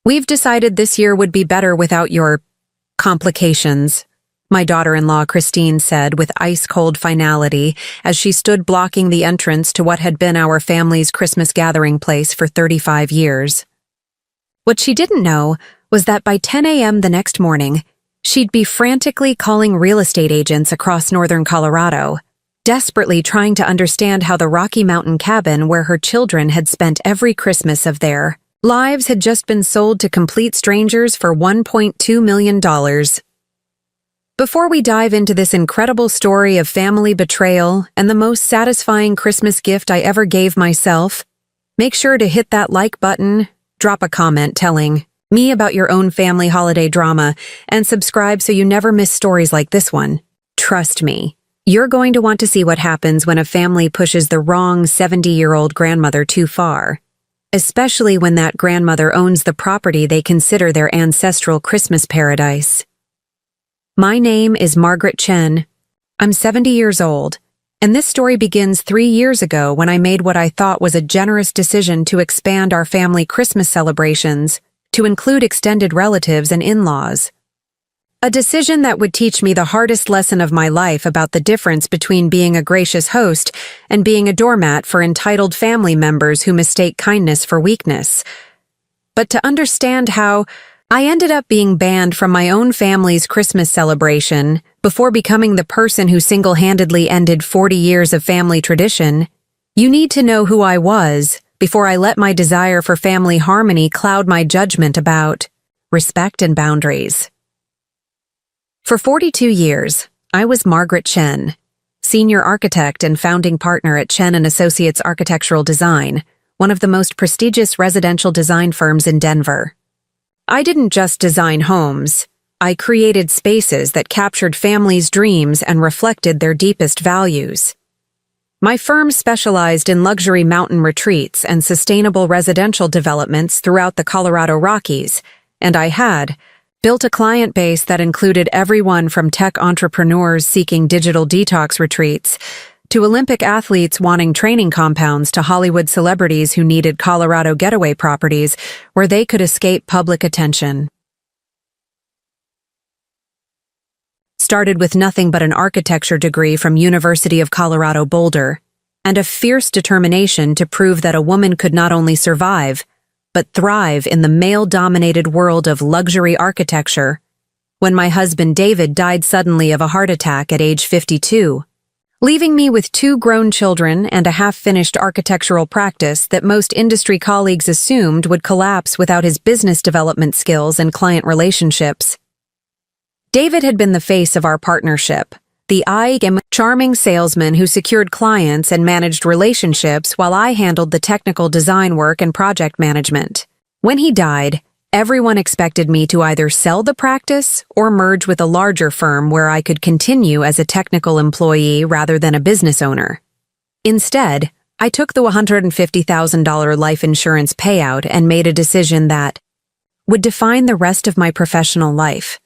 We've decided this year would be better without your complications, my daughter-in-law Christine said with ice-cold finality as she stood blocking the entrance to what had been our family's Christmas gathering place for 35 years. What she didn't know was that by 10 a.m. the next morning, she'd be frantically calling real estate agents across northern Colorado, desperately trying to understand how the Rocky Mountain cabin where her children had spent every Christmas of their lives had just been sold to complete strangers for $1.2 million. Before we dive into this incredible story of family betrayal and the most satisfying Christmas gift I ever gave myself, make sure to hit that like button, drop a comment telling me about your own family holiday drama, and subscribe so you never miss stories like this one. Trust me, you're going to want to see what happens when a family pushes the wrong 70-year-old grandmother too far, especially when that grandmother owns the property they consider their ancestral Christmas paradise. My name is Margaret Chen. I'm 70 years old, and this story begins 3 years ago when I made what I thought was a generous decision to expand our family Christmas celebrations to include extended relatives and in-laws. A decision that would teach me the hardest lesson of my life about the difference between being a gracious host and being a doormat for entitled family members who mistake kindness for weakness. But to understand how I ended up being banned from my own family's Christmas celebration before becoming the person who single-handedly ended 40 years of family tradition, you need to know who I was before I let my desire for family harmony cloud my judgment about respect and boundaries. For 42 years, I was Margaret Chen, senior architect and founding partner at Chen & Associates Architectural Design, one of the most prestigious residential design firms in Denver. I didn't just design homes, I created spaces that captured families' dreams and reflected their deepest values. My firm specialized in luxury mountain retreats and sustainable residential developments throughout the Colorado Rockies, and I had built a client base that included everyone from tech entrepreneurs seeking digital detox retreats to Olympic athletes wanting training compounds to Hollywood celebrities who needed Colorado getaway properties where they could escape public attention. Started with nothing but an architecture degree from University of Colorado Boulder and a fierce determination to prove that a woman could not only survive, but thrive in the male-dominated world of luxury architecture, when my husband David died suddenly of a heart attack at age 52. Leaving me with 2 grown children and a half-finished architectural practice that most industry colleagues assumed would collapse without his business development skills and client relationships. David had been the face of our partnership, the charming salesman who secured clients and managed relationships while I handled the technical design work and project management. When he died, everyone expected me to either sell the practice or merge with a larger firm where I could continue as a technical employee rather than a business owner. Instead, I took the $150,000 life insurance payout and made a decision that would define the rest of my professional life.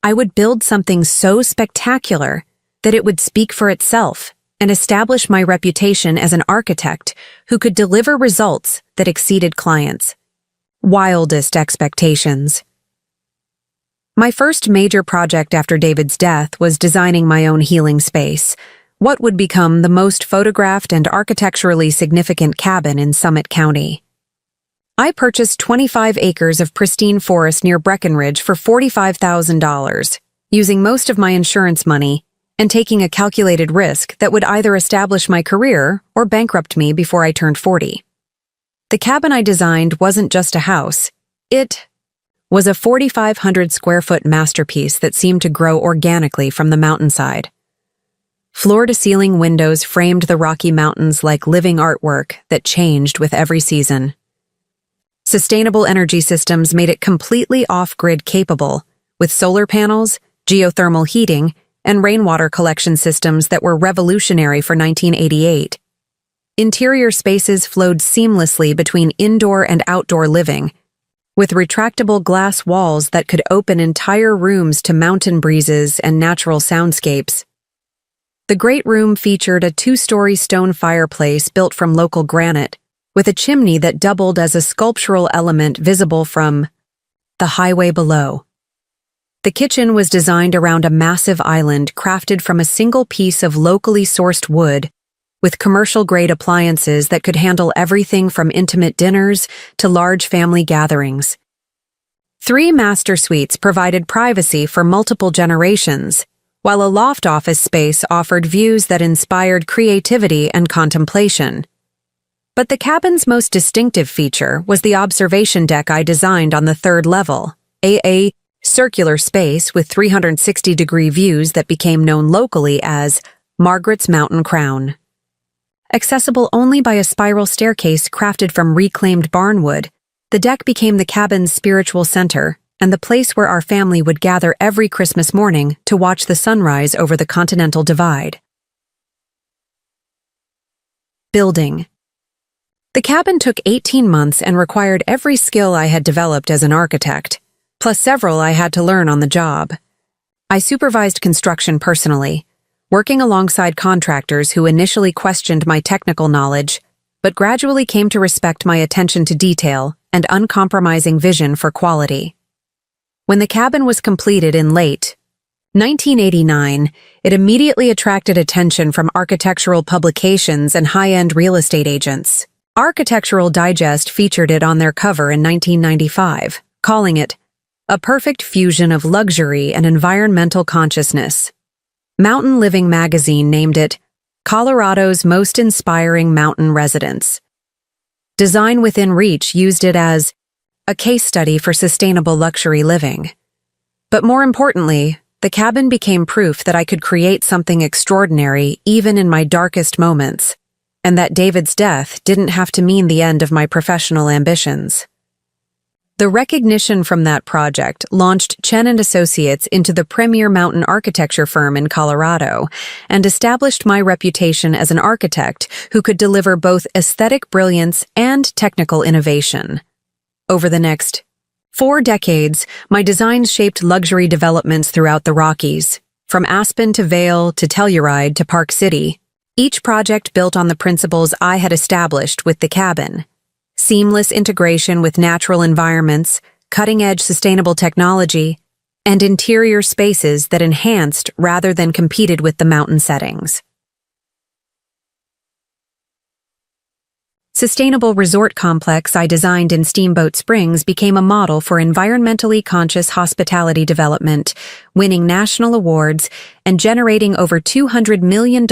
I would build something so spectacular that it would speak for itself and establish my reputation as an architect who could deliver results that exceeded clients' wildest expectations. My first major project after David's death was designing my own healing space, what would become the most photographed and architecturally significant cabin in Summit County. I purchased 25 acres of pristine forest near Breckenridge for $45,000, using most of my insurance money and taking a calculated risk that would either establish my career or bankrupt me before I turned 40. The cabin I designed wasn't just a house. It was a 4,500 square foot masterpiece that seemed to grow organically from the mountainside. Floor-to-ceiling windows framed the Rocky Mountains like living artwork that changed with every season. Sustainable energy systems made it completely off-grid capable, with solar panels, geothermal heating, and rainwater collection systems that were revolutionary for 1988. Interior spaces flowed seamlessly between indoor and outdoor living, with retractable glass walls that could open entire rooms to mountain breezes and natural soundscapes. The great room featured a 2-story stone fireplace built from local granite, with a chimney that doubled as a sculptural element visible from the highway below. The kitchen was designed around a massive island crafted from a single piece of locally sourced wood, with commercial-grade appliances that could handle everything from intimate dinners to large family gatherings. 3 master suites provided privacy for multiple generations, while a loft office space offered views that inspired creativity and contemplation. But the cabin's most distinctive feature was the observation deck I designed on the 3rd level, a circular space with 360-degree views that became known locally as Margaret's Mountain Crown. Accessible only by a spiral staircase crafted from reclaimed barnwood, the deck became the cabin's spiritual center and the place where our family would gather every Christmas morning to watch the sunrise over the Continental Divide. Building. The cabin took 18 months and required every skill I had developed as an architect, plus several I had to learn on the job. I supervised construction personally, working alongside contractors who initially questioned my technical knowledge, but gradually came to respect my attention to detail and uncompromising vision for quality. When the cabin was completed in late 1989, it immediately attracted attention from architectural publications and high-end real estate agents. Architectural Digest featured it on their cover in 1995, calling it a perfect fusion of luxury and environmental consciousness. Mountain Living magazine named it Colorado's most inspiring mountain residence. Design Within Reach used it as a case study for sustainable luxury living. But more importantly, the cabin became proof that I could create something extraordinary even in my darkest moments, and that David's death didn't have to mean the end of my professional ambitions. The recognition from that project launched Chen & Associates into the premier mountain architecture firm in Colorado and established my reputation as an architect who could deliver both aesthetic brilliance and technical innovation. Over the next 4 decades, my designs shaped luxury developments throughout the Rockies, from Aspen to Vail to Telluride to Park City. Each project built on the principles I had established with the cabin: seamless integration with natural environments, cutting-edge sustainable technology, and interior spaces that enhanced rather than competed with the mountain settings. Sustainable resort complex I designed in Steamboat Springs became a model for environmentally conscious hospitality development, winning national awards and generating over $200 million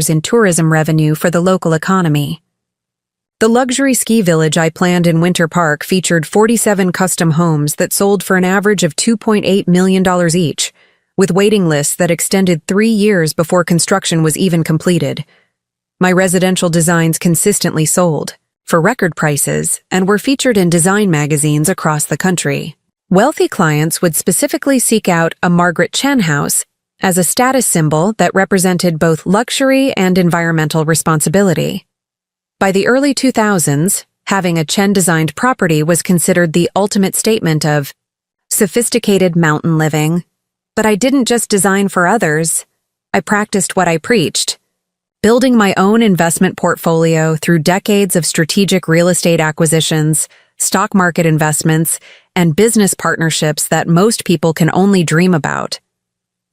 in tourism revenue for the local economy. The luxury ski village I planned in Winter Park featured 47 custom homes that sold for an average of $2.8 million each, with waiting lists that extended 3 years before construction was even completed. My residential designs consistently sold, for record prices, and were featured in design magazines across the country. Wealthy clients would specifically seek out a Margaret Chen house as a status symbol that represented both luxury and environmental responsibility. By the early 2000s, having a Chen-designed property was considered the ultimate statement of sophisticated mountain living. But I didn't just design for others. I practiced what I preached, building my own investment portfolio through decades of strategic real estate acquisitions, stock market investments, and business partnerships that most people can only dream about.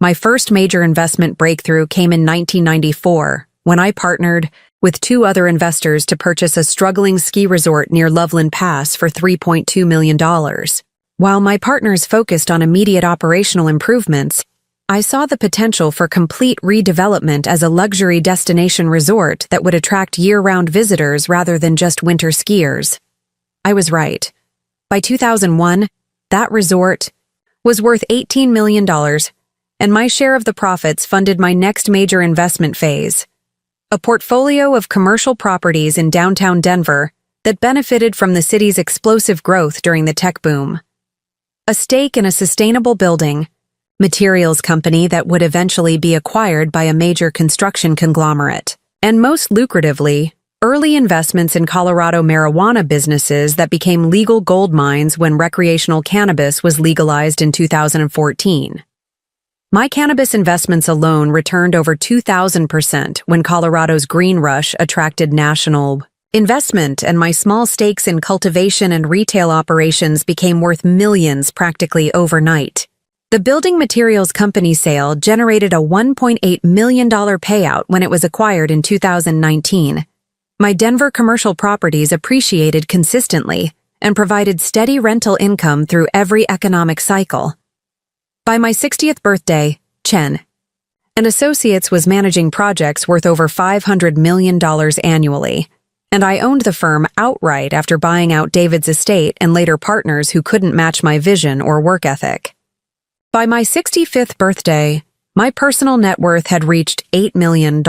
My first major investment breakthrough came in 1994, when I partnered with 2 other investors to purchase a struggling ski resort near Loveland Pass for $3.2 million. While my partners focused on immediate operational improvements, I saw the potential for complete redevelopment as a luxury destination resort that would attract year-round visitors rather than just winter skiers. I was right. By 2001, that resort was worth $18 million, and my share of the profits funded my next major investment phase, a portfolio of commercial properties in downtown Denver that benefited from the city's explosive growth during the tech boom. A stake in a sustainable building materials company that would eventually be acquired by a major construction conglomerate, and most lucratively, early investments in Colorado marijuana businesses that became legal gold mines when recreational cannabis was legalized in 2014. My cannabis investments alone returned over 2,000% when Colorado's green rush attracted national Investment and my small stakes in cultivation and retail operations became worth millions practically overnight. The building materials company sale generated a $1.8 million payout when it was acquired in 2019. My Denver commercial properties appreciated consistently and provided steady rental income through every economic cycle. By my 60th birthday, Chen and Associates was managing projects worth over $500 million annually, and I owned the firm outright after buying out David's estate and later partners who couldn't match my vision or work ethic. By my 65th birthday, my personal net worth had reached $8 million,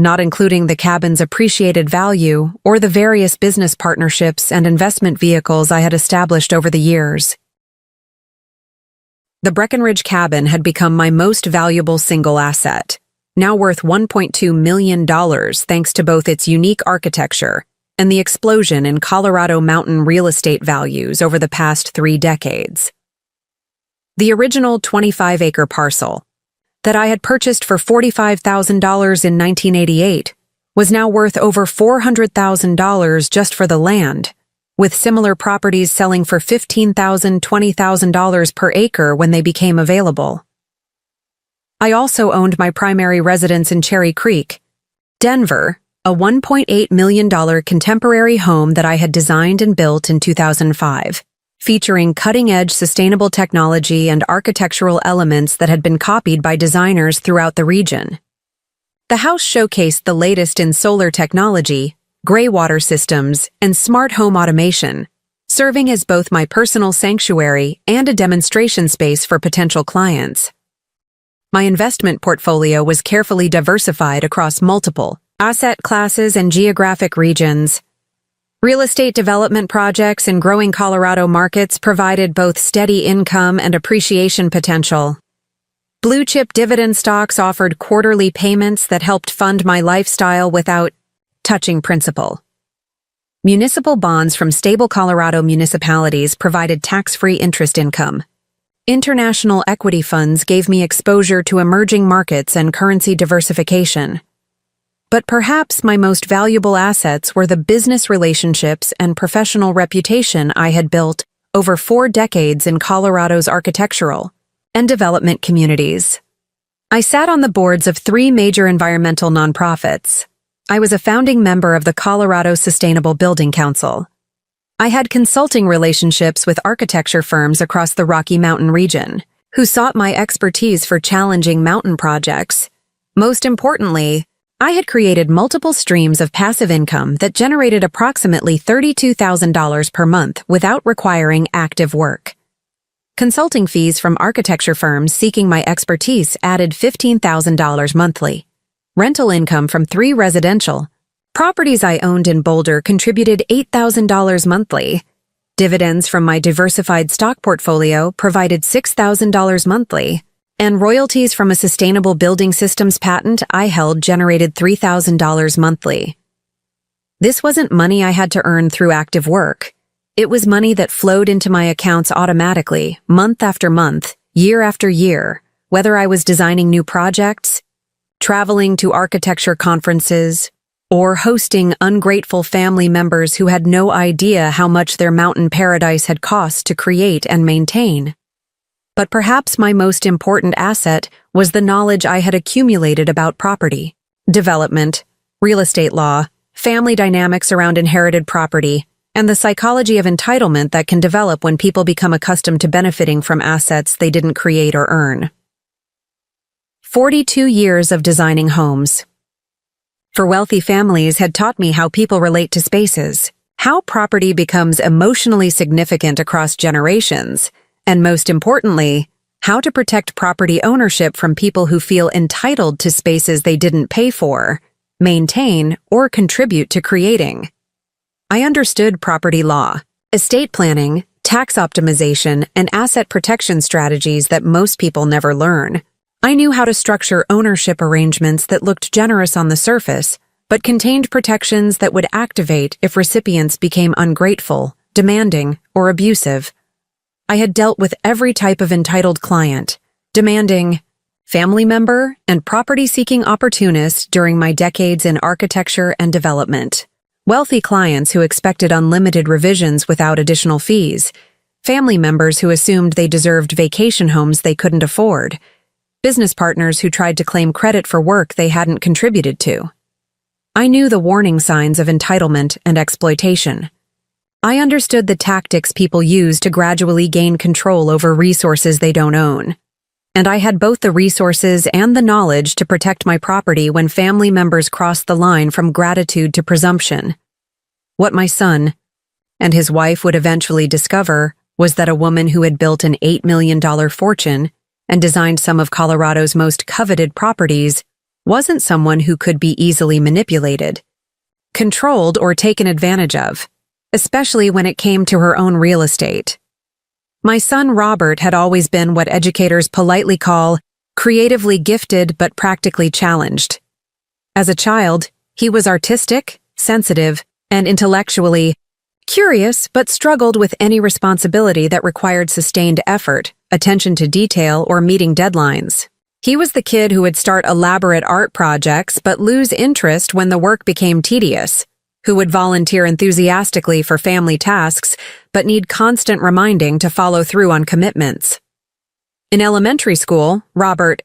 not including the cabin's appreciated value or the various business partnerships and investment vehicles I had established over the years. The Breckenridge cabin had become my most valuable single asset, now worth $1.2 million thanks to both its unique architecture and the explosion in Colorado mountain real estate values over the past 3 decades. The original 25-acre parcel that I had purchased for $45,000 in 1988 was now worth over $400,000 just for the land, with similar properties selling for $15,000, $20,000 per acre when they became available. I also owned my primary residence in Cherry Creek, Denver, a $1.8 million contemporary home that I had designed and built in 2005. Featuring cutting-edge sustainable technology and architectural elements that had been copied by designers throughout the region. The house showcased the latest in solar technology, gray water systems, and smart home automation, serving as both my personal sanctuary and a demonstration space for potential clients. My investment portfolio was carefully diversified across multiple asset classes and geographic regions. Real estate development projects in growing Colorado markets provided both steady income and appreciation potential. Blue-chip dividend stocks offered quarterly payments that helped fund my lifestyle without touching principal. Municipal bonds from stable Colorado municipalities provided tax-free interest income. International equity funds gave me exposure to emerging markets and currency diversification. But perhaps my most valuable assets were the business relationships and professional reputation I had built over 4 decades in Colorado's architectural and development communities. I sat on the boards of 3 major environmental nonprofits. I was a founding member of the Colorado Sustainable Building Council. I had consulting relationships with architecture firms across the Rocky Mountain region, who sought my expertise for challenging mountain projects. Most importantly, I had created multiple streams of passive income that generated approximately $32,000 per month without requiring active work. Consulting fees from architecture firms seeking my expertise added $15,000 monthly. Rental income from 3 residential properties I owned in Boulder contributed $8,000 monthly. Dividends from my diversified stock portfolio provided $6,000 monthly. And royalties from a sustainable building systems patent I held generated $3,000 monthly. This wasn't money I had to earn through active work. It was money that flowed into my accounts automatically, month after month, year after year, whether I was designing new projects, traveling to architecture conferences, or hosting ungrateful family members who had no idea how much their mountain paradise had cost to create and maintain. But perhaps my most important asset was the knowledge I had accumulated about property, development, real estate law, family dynamics around inherited property, and the psychology of entitlement that can develop when people become accustomed to benefiting from assets they didn't create or earn. 42 years of designing homes for wealthy families had taught me how people relate to spaces, how property becomes emotionally significant across generations, and most importantly, how to protect property ownership from people who feel entitled to spaces they didn't pay for, maintain, or contribute to creating. I understood property law, estate planning, tax optimization, and asset protection strategies that most people never learn. I knew how to structure ownership arrangements that looked generous on the surface, but contained protections that would activate if recipients became ungrateful, demanding, or abusive. I had dealt with every type of entitled client, demanding, family member, and property-seeking opportunist during my decades in architecture and development. wealthy clients who expected unlimited revisions without additional fees, family members who assumed they deserved vacation homes they couldn't afford, business partners who tried to claim credit for work they hadn't contributed to. I knew the warning signs of entitlement and exploitation. I understood the tactics people use to gradually gain control over resources they don't own. And I had both the resources and the knowledge to protect my property when family members crossed the line from gratitude to presumption. What my son and his wife would eventually discover was that a woman who had built an $8 million fortune and designed some of Colorado's most coveted properties wasn't someone who could be easily manipulated, controlled, or taken advantage of, especially when it came to her own real estate. My son Robert had always been what educators politely call creatively gifted but practically challenged. As a child, he was artistic, sensitive, and intellectually curious, but struggled with any responsibility that required sustained effort, attention to detail, or meeting deadlines. He was the kid who would start elaborate art projects but lose interest when the work became tedious, who would volunteer enthusiastically for family tasks but need constant reminding to follow through on commitments. In elementary school, Robert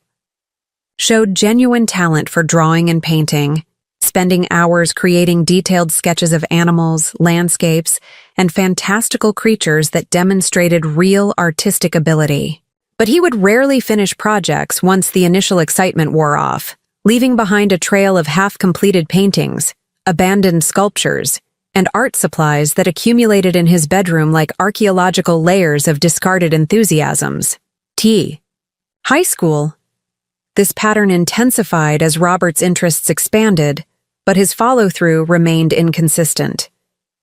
showed genuine talent for drawing and painting, spending hours creating detailed sketches of animals, landscapes, and fantastical creatures that demonstrated real artistic ability. But he would rarely finish projects once the initial excitement wore off, leaving behind a trail of half-completed paintings, abandoned sculptures, and art supplies that accumulated in his bedroom like archaeological layers of discarded enthusiasms. High school. This pattern intensified as Robert's interests expanded, but his follow-through remained inconsistent.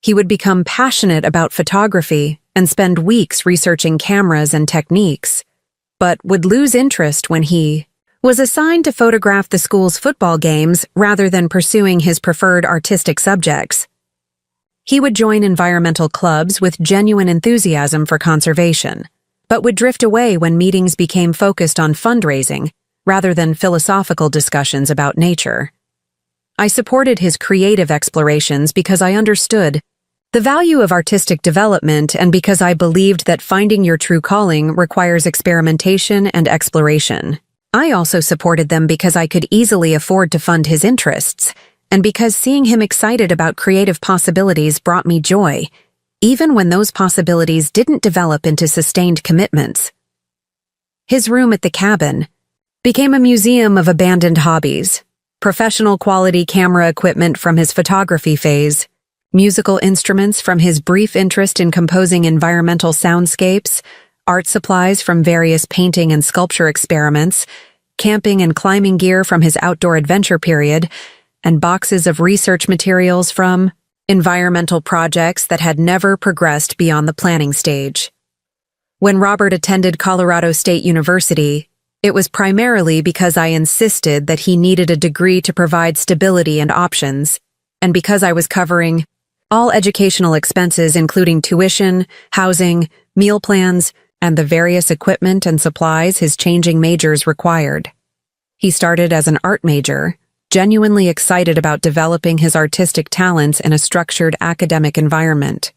He would become passionate about photography and spend weeks researching cameras and techniques, but would lose interest when he was assigned to photograph the school's football games rather than pursuing his preferred artistic subjects. He would join environmental clubs with genuine enthusiasm for conservation, but would drift away when meetings became focused on fundraising rather than philosophical discussions about nature. I supported his creative explorations because I understood the value of artistic development and because I believed that finding your true calling requires experimentation and exploration. I also supported them because I could easily afford to fund his interests, and because seeing him excited about creative possibilities brought me joy, even when those possibilities didn't develop into sustained commitments. His room at the cabin became a museum of abandoned hobbies, professional quality camera equipment from his photography phase, musical instruments from his brief interest in composing environmental soundscapes, art supplies from various painting and sculpture experiments, camping and climbing gear from his outdoor adventure period, and boxes of research materials from environmental projects that had never progressed beyond the planning stage. When Robert attended Colorado State University, it was primarily because I insisted that he needed a degree to provide stability and options, and because I was covering all educational expenses including tuition, housing, meal plans, and the various equipment and supplies his changing majors required. He started as an art major, genuinely excited about developing his artistic talents in a structured academic environment.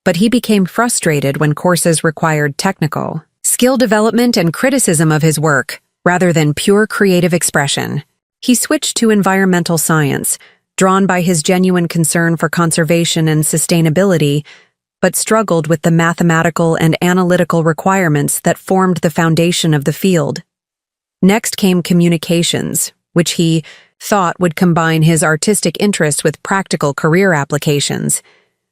But he became frustrated when courses required technical skill development and criticism of his work, rather than pure creative expression. He switched to environmental science, drawn by his genuine concern for conservation and sustainability, but struggled with the mathematical and analytical requirements that formed the foundation of the field. Next came communications, which he thought would combine his artistic interest with practical career applications,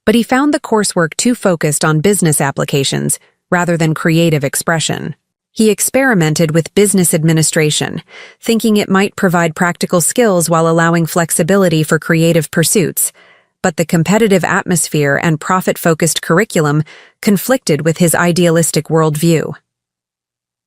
but he found the coursework too focused on business applications rather than creative expression. He experimented with business administration, thinking it might provide practical skills while allowing flexibility for creative pursuits, but the competitive atmosphere and profit-focused curriculum conflicted with his idealistic worldview.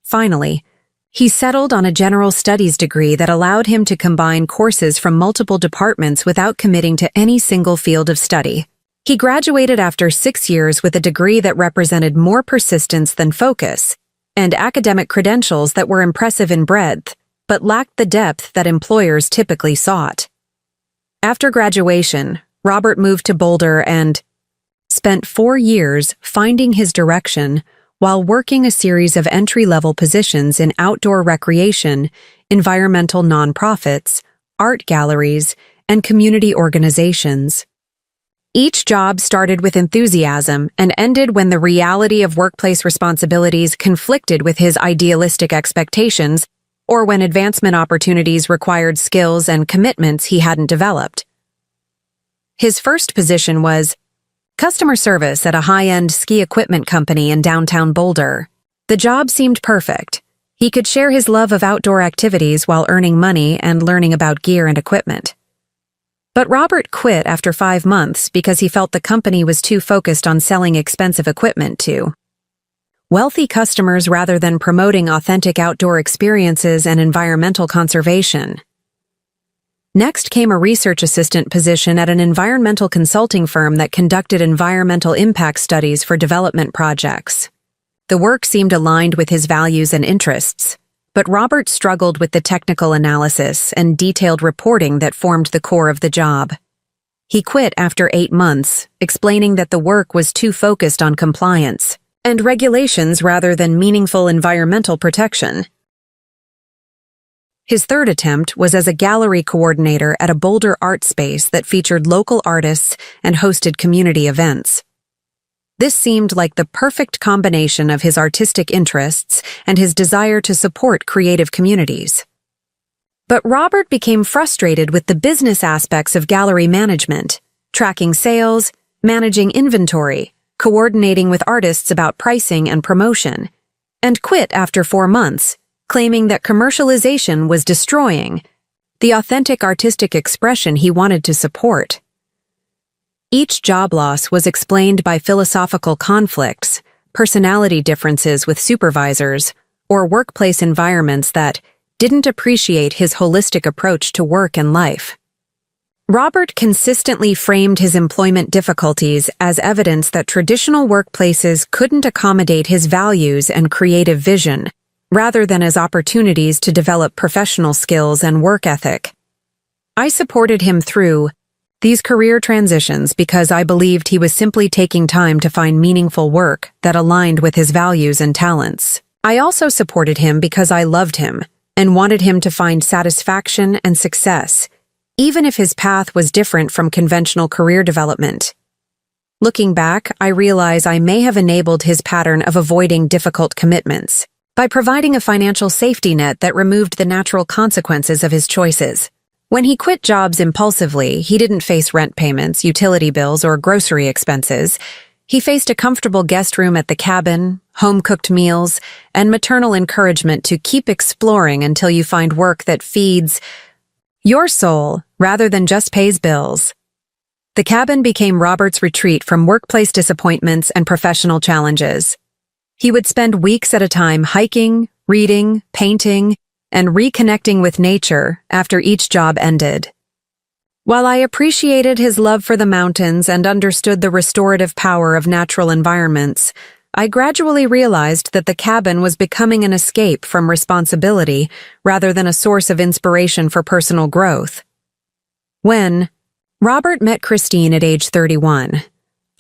Finally, he settled on a general studies degree that allowed him to combine courses from multiple departments without committing to any single field of study. He graduated after 6 years with a degree that represented more persistence than focus, and academic credentials that were impressive in breadth, but lacked the depth that employers typically sought. After graduation, Robert moved to Boulder and spent 4 years finding his direction while working a series of entry-level positions in outdoor recreation, environmental nonprofits, art galleries, and community organizations. Each job started with enthusiasm and ended when the reality of workplace responsibilities conflicted with his idealistic expectations or when advancement opportunities required skills and commitments he hadn't developed. His first position was customer service at a high-end ski equipment company in downtown Boulder. The job seemed perfect. He could share his love of outdoor activities while earning money and learning about gear and equipment. But Robert quit after 5 months because he felt the company was too focused on selling expensive equipment to wealthy customers rather than promoting authentic outdoor experiences and environmental conservation. Next came a research assistant position at an environmental consulting firm that conducted environmental impact studies for development projects. The work seemed aligned with his values and interests, but Robert struggled with the technical analysis and detailed reporting that formed the core of the job. He quit after 8 months, explaining that the work was too focused on compliance and regulations rather than meaningful environmental protection. His third attempt was as a gallery coordinator at a Boulder art space that featured local artists and hosted community events. This seemed like the perfect combination of his artistic interests and his desire to support creative communities. But Robert became frustrated with the business aspects of gallery management, tracking sales, managing inventory, coordinating with artists about pricing and promotion, and quit after 4 months, claiming that commercialization was destroying the authentic artistic expression he wanted to support. Each job loss was explained by philosophical conflicts, personality differences with supervisors, or workplace environments that didn't appreciate his holistic approach to work and life. Robert consistently framed his employment difficulties as evidence that traditional workplaces couldn't accommodate his values and creative vision, rather than as opportunities to develop professional skills and work ethic. I supported him through these career transitions because I believed he was simply taking time to find meaningful work that aligned with his values and talents. I also supported him because I loved him and wanted him to find satisfaction and success, even if his path was different from conventional career development. Looking back, I realize I may have enabled his pattern of avoiding difficult commitments by providing a financial safety net that removed the natural consequences of his choices. When he quit jobs impulsively, he didn't face rent payments, utility bills, or grocery expenses. He faced a comfortable guest room at the cabin, home-cooked meals, and maternal encouragement to keep exploring until you find work that feeds your soul rather than just pays bills. The cabin became Robert's retreat from workplace disappointments and professional challenges. He would spend weeks at a time hiking, reading, painting, and reconnecting with nature after each job ended. While I appreciated his love for the mountains and understood the restorative power of natural environments, I gradually realized that the cabin was becoming an escape from responsibility rather than a source of inspiration for personal growth. When Robert met Christine at age 31,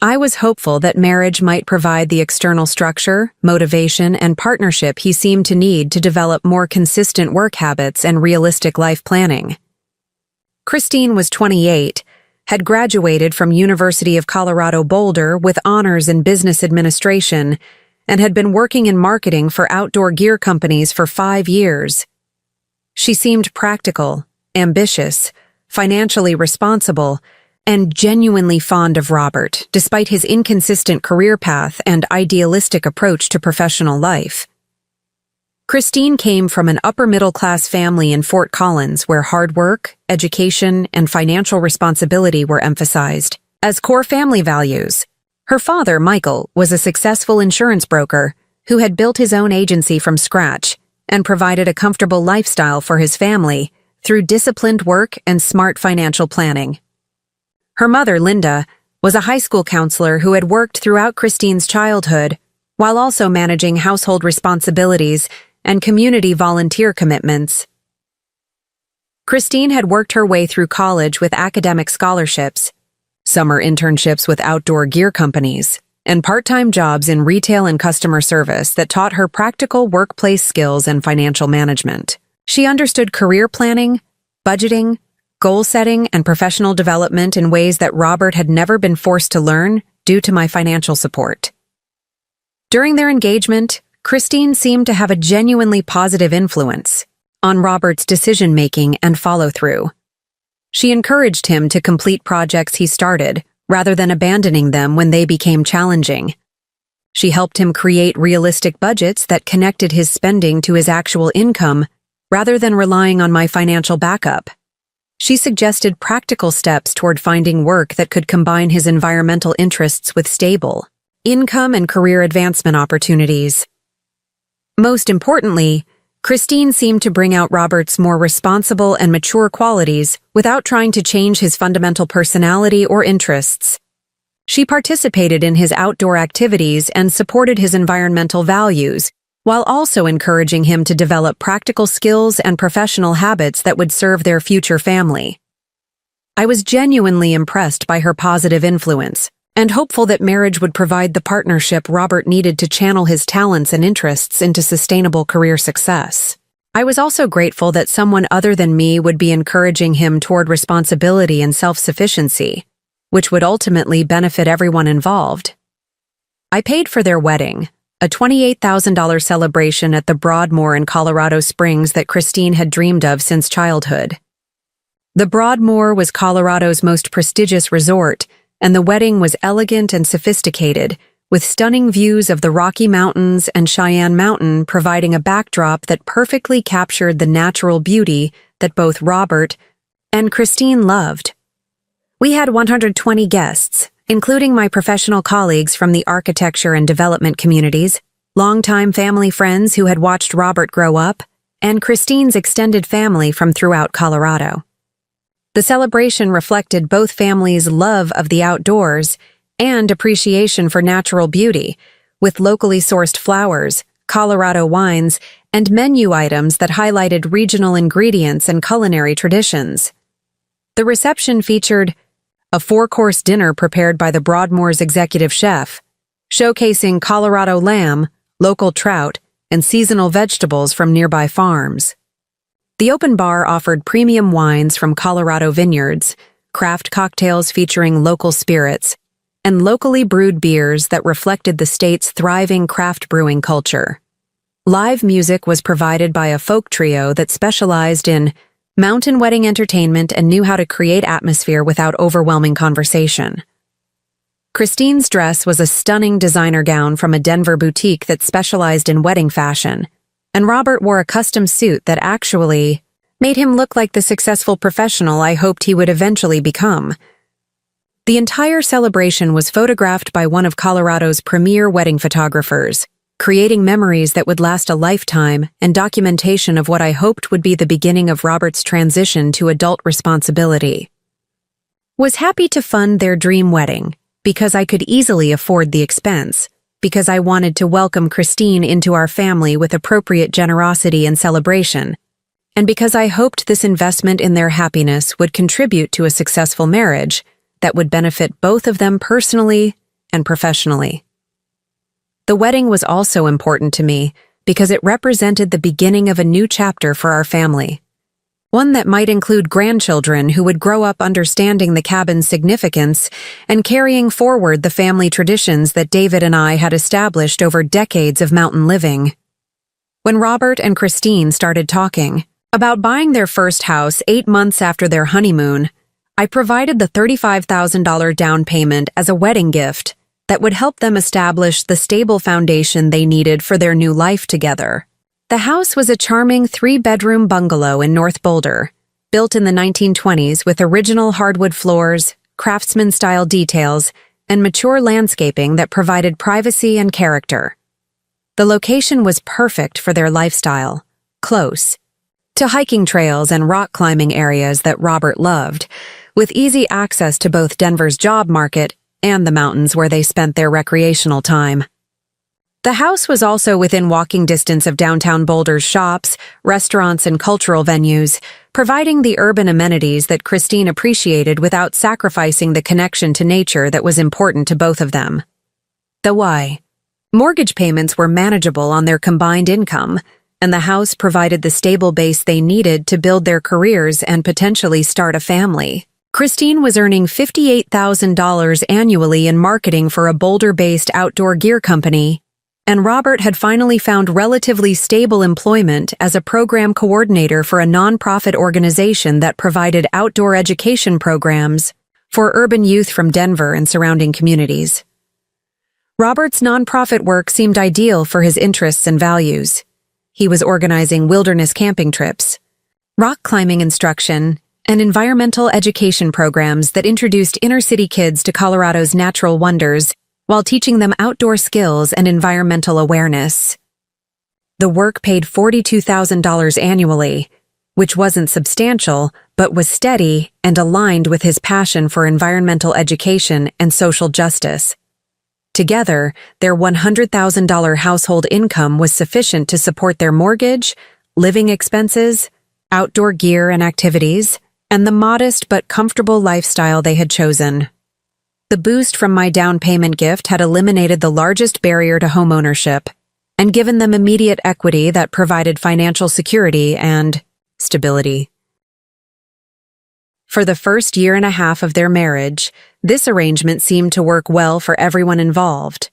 I was hopeful that marriage might provide the external structure, motivation, and partnership he seemed to need to develop more consistent work habits and realistic life planning. Christine was 28, had graduated from University of Colorado Boulder with honors in business administration, and had been working in marketing for outdoor gear companies for 5 years. She seemed practical, ambitious, financially responsible, and genuinely fond of Robert, despite his inconsistent career path and idealistic approach to professional life. Christine came from an upper-middle-class family in Fort Collins where hard work, education, and financial responsibility were emphasized as core family values. Her father, Michael, was a successful insurance broker who had built his own agency from scratch and provided a comfortable lifestyle for his family through disciplined work and smart financial planning. Her mother, Linda, was a high school counselor who had worked throughout Christine's childhood while also managing household responsibilities and community volunteer commitments. Christine had worked her way through college with academic scholarships, summer internships with outdoor gear companies, and part-time jobs in retail and customer service that taught her practical workplace skills and financial management. She understood career planning, budgeting, goal setting, and professional development in ways that Robert had never been forced to learn due to my financial support. During their engagement, Christine seemed to have a genuinely positive influence on Robert's decision-making and follow-through. She encouraged him to complete projects he started, rather than abandoning them when they became challenging. She helped him create realistic budgets that connected his spending to his actual income, rather than relying on my financial backup. She suggested practical steps toward finding work that could combine his environmental interests with stable income and career advancement opportunities. Most importantly, Christine seemed to bring out Robert's more responsible and mature qualities without trying to change his fundamental personality or interests. She participated in his outdoor activities and supported his environmental values, while also encouraging him to develop practical skills and professional habits that would serve their future family. I was genuinely impressed by her positive influence, and hopeful that marriage would provide the partnership Robert needed to channel his talents and interests into sustainable career success. I was also grateful that someone other than me would be encouraging him toward responsibility and self-sufficiency, which would ultimately benefit everyone involved. I paid for their wedding, a $28,000 celebration at the Broadmoor in Colorado Springs that Christine had dreamed of since childhood. The Broadmoor was Colorado's most prestigious resort, and the wedding was elegant and sophisticated, with stunning views of the Rocky Mountains and Cheyenne Mountain providing a backdrop that perfectly captured the natural beauty that both Robert and Christine loved. We had 120 guests, including my professional colleagues from the architecture and development communities, longtime family friends who had watched Robert grow up, and Christine's extended family from throughout Colorado. The celebration reflected both families' love of the outdoors and appreciation for natural beauty, with locally sourced flowers, Colorado wines, and menu items that highlighted regional ingredients and culinary traditions. The reception featured a 4-course dinner prepared by the Broadmoor's executive chef, showcasing Colorado lamb, local trout, and seasonal vegetables from nearby farms. The open bar offered premium wines from Colorado vineyards, craft cocktails featuring local spirits, and locally brewed beers that reflected the state's thriving craft brewing culture. Live music was provided by a folk trio that specialized in mountain wedding entertainment and knew how to create atmosphere without overwhelming conversation. Christine's dress was a stunning designer gown from a Denver boutique that specialized in wedding fashion, and Robert wore a custom suit that actually made him look like the successful professional I hoped he would eventually become. The entire celebration was photographed by one of Colorado's premier wedding photographers, creating memories that would last a lifetime and documentation of what I hoped would be the beginning of Robert's transition to adult responsibility. Was happy to fund their dream wedding because I could easily afford the expense, because I wanted to welcome Christine into our family with appropriate generosity and celebration, and because I hoped this investment in their happiness would contribute to a successful marriage that would benefit both of them personally and professionally. The wedding was also important to me because it represented the beginning of a new chapter for our family, one that might include grandchildren who would grow up understanding the cabin's significance and carrying forward the family traditions that David and I had established over decades of mountain living. When Robert and Christine started talking about buying their first house 8 months after their honeymoon, I provided the $35,000 down payment as a wedding gift that would help them establish the stable foundation they needed for their new life together. The house was a charming 3-bedroom bungalow in North Boulder, built in the 1920s with original hardwood floors, craftsman-style details, and mature landscaping that provided privacy and character. The location was perfect for their lifestyle, close to hiking trails and rock climbing areas that Robert loved, with easy access to both Denver's job market and the mountains where they spent their recreational time. The house was also within walking distance of downtown Boulder's shops, restaurants, and cultural venues, providing the urban amenities that Christine appreciated without sacrificing the connection to nature that was important to both of them. The why. Mortgage payments were manageable on their combined income, and the house provided the stable base they needed to build their careers and potentially start a family. Christine was earning $58,000 annually in marketing for a Boulder-based outdoor gear company, and Robert had finally found relatively stable employment as a program coordinator for a nonprofit organization that provided outdoor education programs for urban youth from Denver and surrounding communities. Robert's nonprofit work seemed ideal for his interests and values. He was organizing wilderness camping trips, rock climbing instruction, and environmental education programs that introduced inner-city kids to Colorado's natural wonders while teaching them outdoor skills and environmental awareness. The work paid $42,000 annually, which wasn't substantial, but was steady and aligned with his passion for environmental education and social justice. Together, their $100,000 household income was sufficient to support their mortgage, living expenses, outdoor gear and activities, and the modest but comfortable lifestyle they had chosen. The boost from my down payment gift had eliminated the largest barrier to homeownership and given them immediate equity that provided financial security and stability. For the first year and a half of their marriage, this arrangement seemed to work well for everyone involved.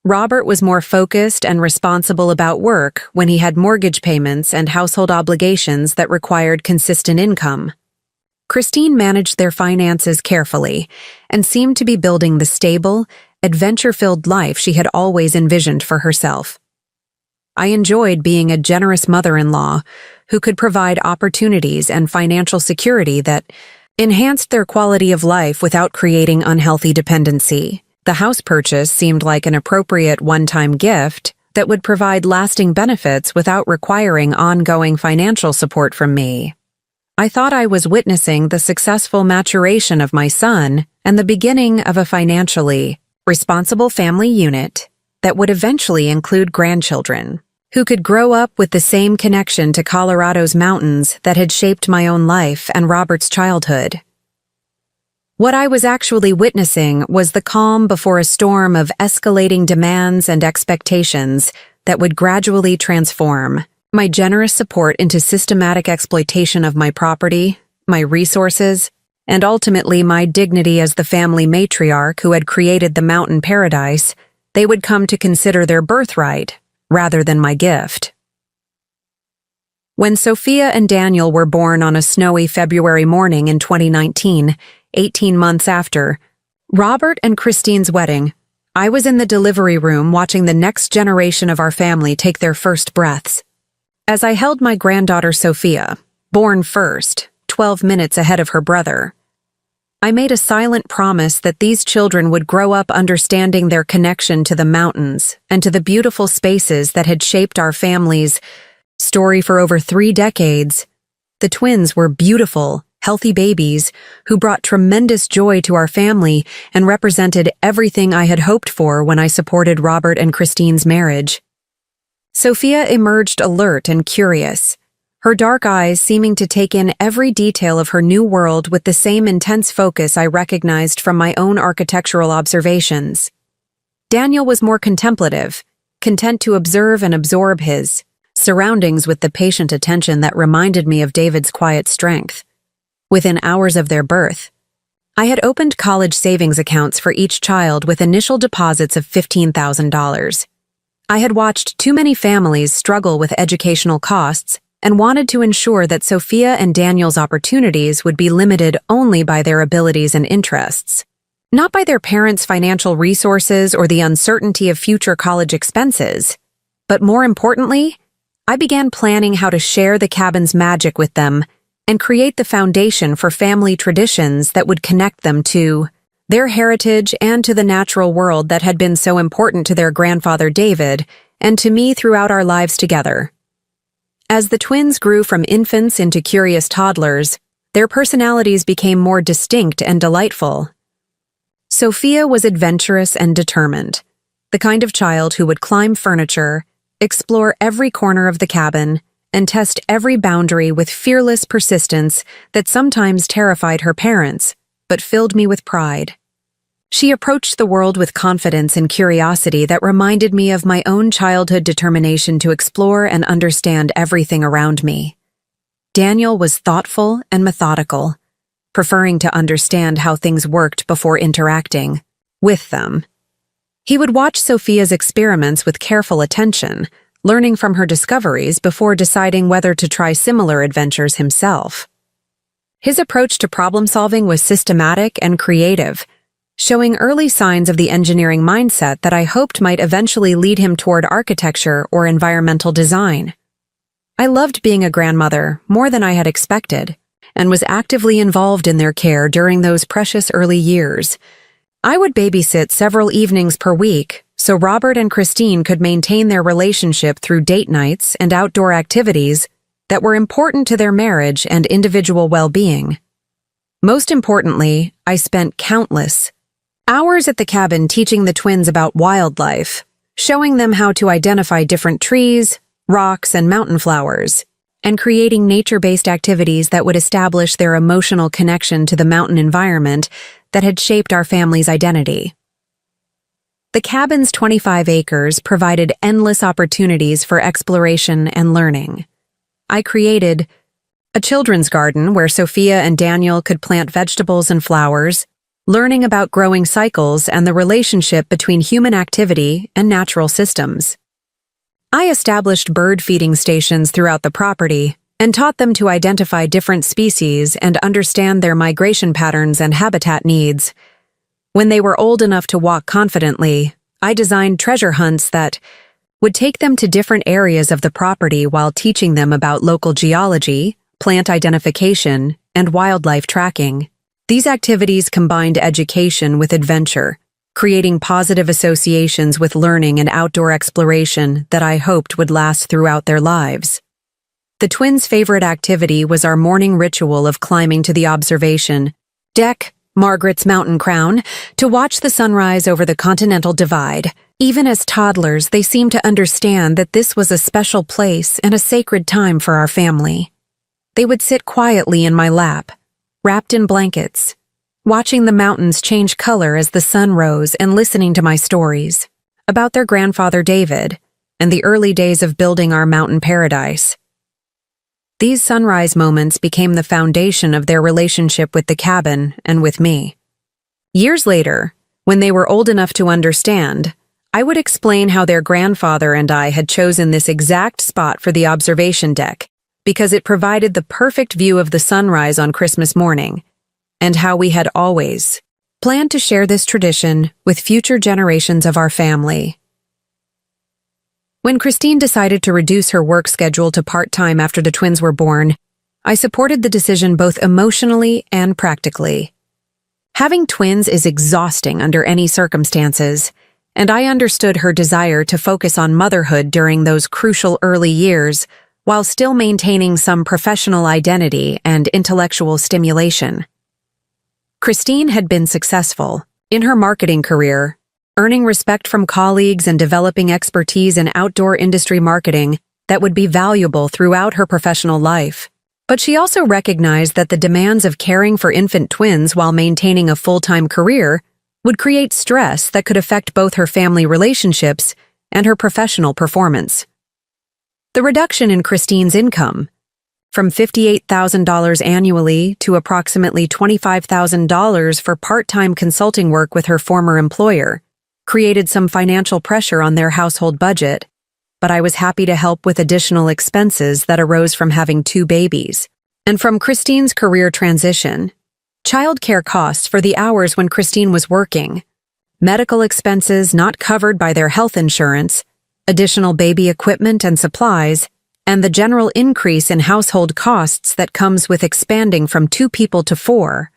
Robert was more focused and responsible about work when he had mortgage payments and household obligations that required consistent income. Christine managed their finances carefully and seemed to be building the stable, adventure-filled life she had always envisioned for herself. I enjoyed being a generous mother-in-law who could provide opportunities and financial security that enhanced their quality of life without creating unhealthy dependency. The house purchase seemed like an appropriate one-time gift that would provide lasting benefits without requiring ongoing financial support from me. I thought I was witnessing the successful maturation of my son and the beginning of a financially responsible family unit that would eventually include grandchildren, who could grow up with the same connection to Colorado's mountains that had shaped my own life and Robert's childhood. What I was actually witnessing was the calm before a storm of escalating demands and expectations that would gradually transform my generous support into systematic exploitation of my property, my resources, and ultimately my dignity as the family matriarch who had created the mountain paradise they would come to consider their birthright rather than my gift. When Sophia and Daniel were born on a snowy February morning in 2019, 18 months after Robert and Christine's wedding, I was in the delivery room watching the next generation of our family take their first breaths. As I held my granddaughter Sophia, born first, 12 minutes ahead of her brother, I made a silent promise that these children would grow up understanding their connection to the mountains and to the beautiful spaces that had shaped our family's story for over 3 decades. The twins were beautiful, healthy babies who brought tremendous joy to our family and represented everything I had hoped for when I supported Robert and Christine's marriage. Sophia emerged alert and curious, her dark eyes seeming to take in every detail of her new world with the same intense focus I recognized from my own architectural observations. Daniel was more contemplative, content to observe and absorb his surroundings with the patient attention that reminded me of David's quiet strength. Within hours of their birth, I had opened college savings accounts for each child with initial deposits of $15,000. I had watched too many families struggle with educational costs and wanted to ensure that Sophia and Daniel's opportunities would be limited only by their abilities and interests, not by their parents' financial resources or the uncertainty of future college expenses. But more importantly, I began planning how to share the cabin's magic with them and create the foundation for family traditions that would connect them to their heritage and to the natural world that had been so important to their grandfather David and to me throughout our lives together. As the twins grew from infants into curious toddlers, their personalities became more distinct and delightful. Sophia was adventurous and determined, the kind of child who would climb furniture, explore every corner of the cabin, and test every boundary with fearless persistence that sometimes terrified her parents, but filled me with pride. She approached the world with confidence and curiosity that reminded me of my own childhood determination to explore and understand everything around me. Daniel was thoughtful and methodical, preferring to understand how things worked before interacting with them. He would watch Sophia's experiments with careful attention, learning from her discoveries before deciding whether to try similar adventures himself. His approach to problem-solving was systematic and creative, showing early signs of the engineering mindset that I hoped might eventually lead him toward architecture or environmental design. I loved being a grandmother more than I had expected, and was actively involved in their care during those precious early years. I would babysit several evenings per week, so Robert and Christine could maintain their relationship through date nights and outdoor activities that were important to their marriage and individual well-being. Most importantly, I spent countless hours at the cabin teaching the twins about wildlife, showing them how to identify different trees, rocks, and mountain flowers, and creating nature-based activities that would establish their emotional connection to the mountain environment that had shaped our family's identity. The cabin's 25 acres provided endless opportunities for exploration and learning. I created a children's garden where Sophia and Daniel could plant vegetables and flowers, learning about growing cycles and the relationship between human activity and natural systems. I established bird feeding stations throughout the property and taught them to identify different species and understand their migration patterns and habitat needs. When they were old enough to walk confidently, I designed treasure hunts that would take them to different areas of the property while teaching them about local geology, plant identification, and wildlife tracking. These activities combined education with adventure, creating positive associations with learning and outdoor exploration that I hoped would last throughout their lives. The twins' favorite activity was our morning ritual of climbing to the observation deck, Margaret's mountain crown, to watch the sunrise over the Continental Divide. Even as toddlers, they seemed to understand that this was a special place and a sacred time for our family. They would sit quietly in my lap, wrapped in blankets, watching the mountains change color as the sun rose and listening to my stories about their grandfather David and the early days of building our mountain paradise. These sunrise moments became the foundation of their relationship with the cabin and with me. Years later, when they were old enough to understand, I would explain how their grandfather and I had chosen this exact spot for the observation deck because it provided the perfect view of the sunrise on Christmas morning, and how we had always planned to share this tradition with future generations of our family. When Christine decided to reduce her work schedule to part-time after the twins were born, I supported the decision both emotionally and practically. Having twins is exhausting under any circumstances, and I understood her desire to focus on motherhood during those crucial early years while still maintaining some professional identity and intellectual stimulation. Christine had been successful in her marketing career, earning respect from colleagues and developing expertise in outdoor industry marketing that would be valuable throughout her professional life. But she also recognized that the demands of caring for infant twins while maintaining a full-time career would create stress that could affect both her family relationships and her professional performance. The reduction in Christine's income, from $58,000 annually to approximately $25,000 for part-time consulting work with her former employer, created some financial pressure on their household budget, but I was happy to help with additional expenses that arose from having 2 babies. And from Christine's career transition, childcare costs for the hours when Christine was working, medical expenses not covered by their health insurance, additional baby equipment and supplies, and the general increase in household costs that comes with expanding from 2 people to 4.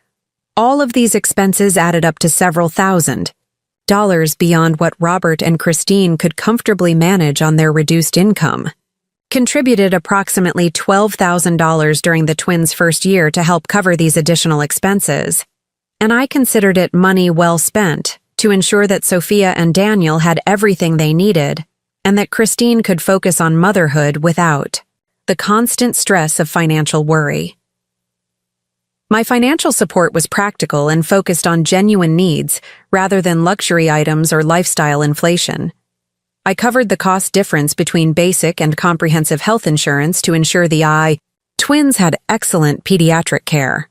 All of these expenses added up to several $1,000s beyond what Robert and Christine could comfortably manage on their reduced income. Contributed approximately $12,000 during the twins' first year to help cover these additional expenses, and I considered it money well spent to ensure that Sophia and Daniel had everything they needed, and that Christine could focus on motherhood without the constant stress of financial worry. My financial support was practical and focused on genuine needs rather than luxury items or lifestyle inflation. I covered the cost difference between basic and comprehensive health insurance to ensure the twins had excellent pediatric care.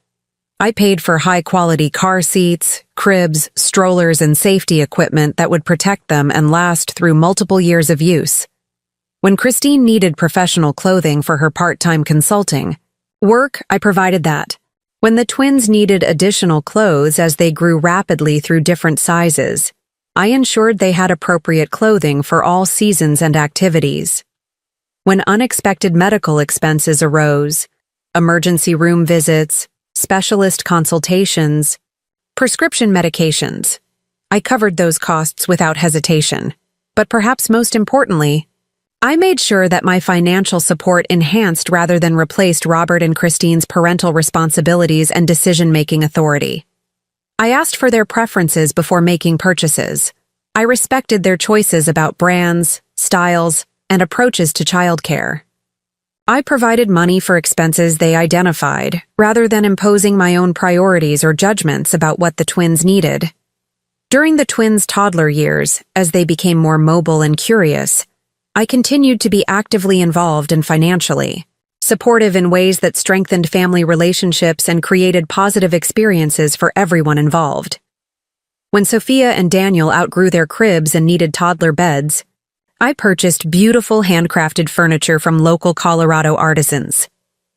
I paid for high-quality car seats, cribs, strollers, and safety equipment that would protect them and last through multiple years of use. When Christine needed professional clothing for her part-time consulting work, I provided that. When the twins needed additional clothes as they grew rapidly through different sizes, I ensured they had appropriate clothing for all seasons and activities. When unexpected medical expenses arose, emergency room visits, specialist consultations, prescription medications, I covered those costs without hesitation. But perhaps most importantly, I made sure that my financial support enhanced rather than replaced Robert and Christine's parental responsibilities and decision-making authority. I asked for their preferences before making purchases. I respected their choices about brands, styles, and approaches to childcare. I provided money for expenses they identified, rather than imposing my own priorities or judgments about what the twins needed. During the twins' toddler years, as they became more mobile and curious, I continued to be actively involved and financially supportive in ways that strengthened family relationships and created positive experiences for everyone involved. When Sophia and Daniel outgrew their cribs and needed toddler beds, I purchased beautiful handcrafted furniture from local Colorado artisans,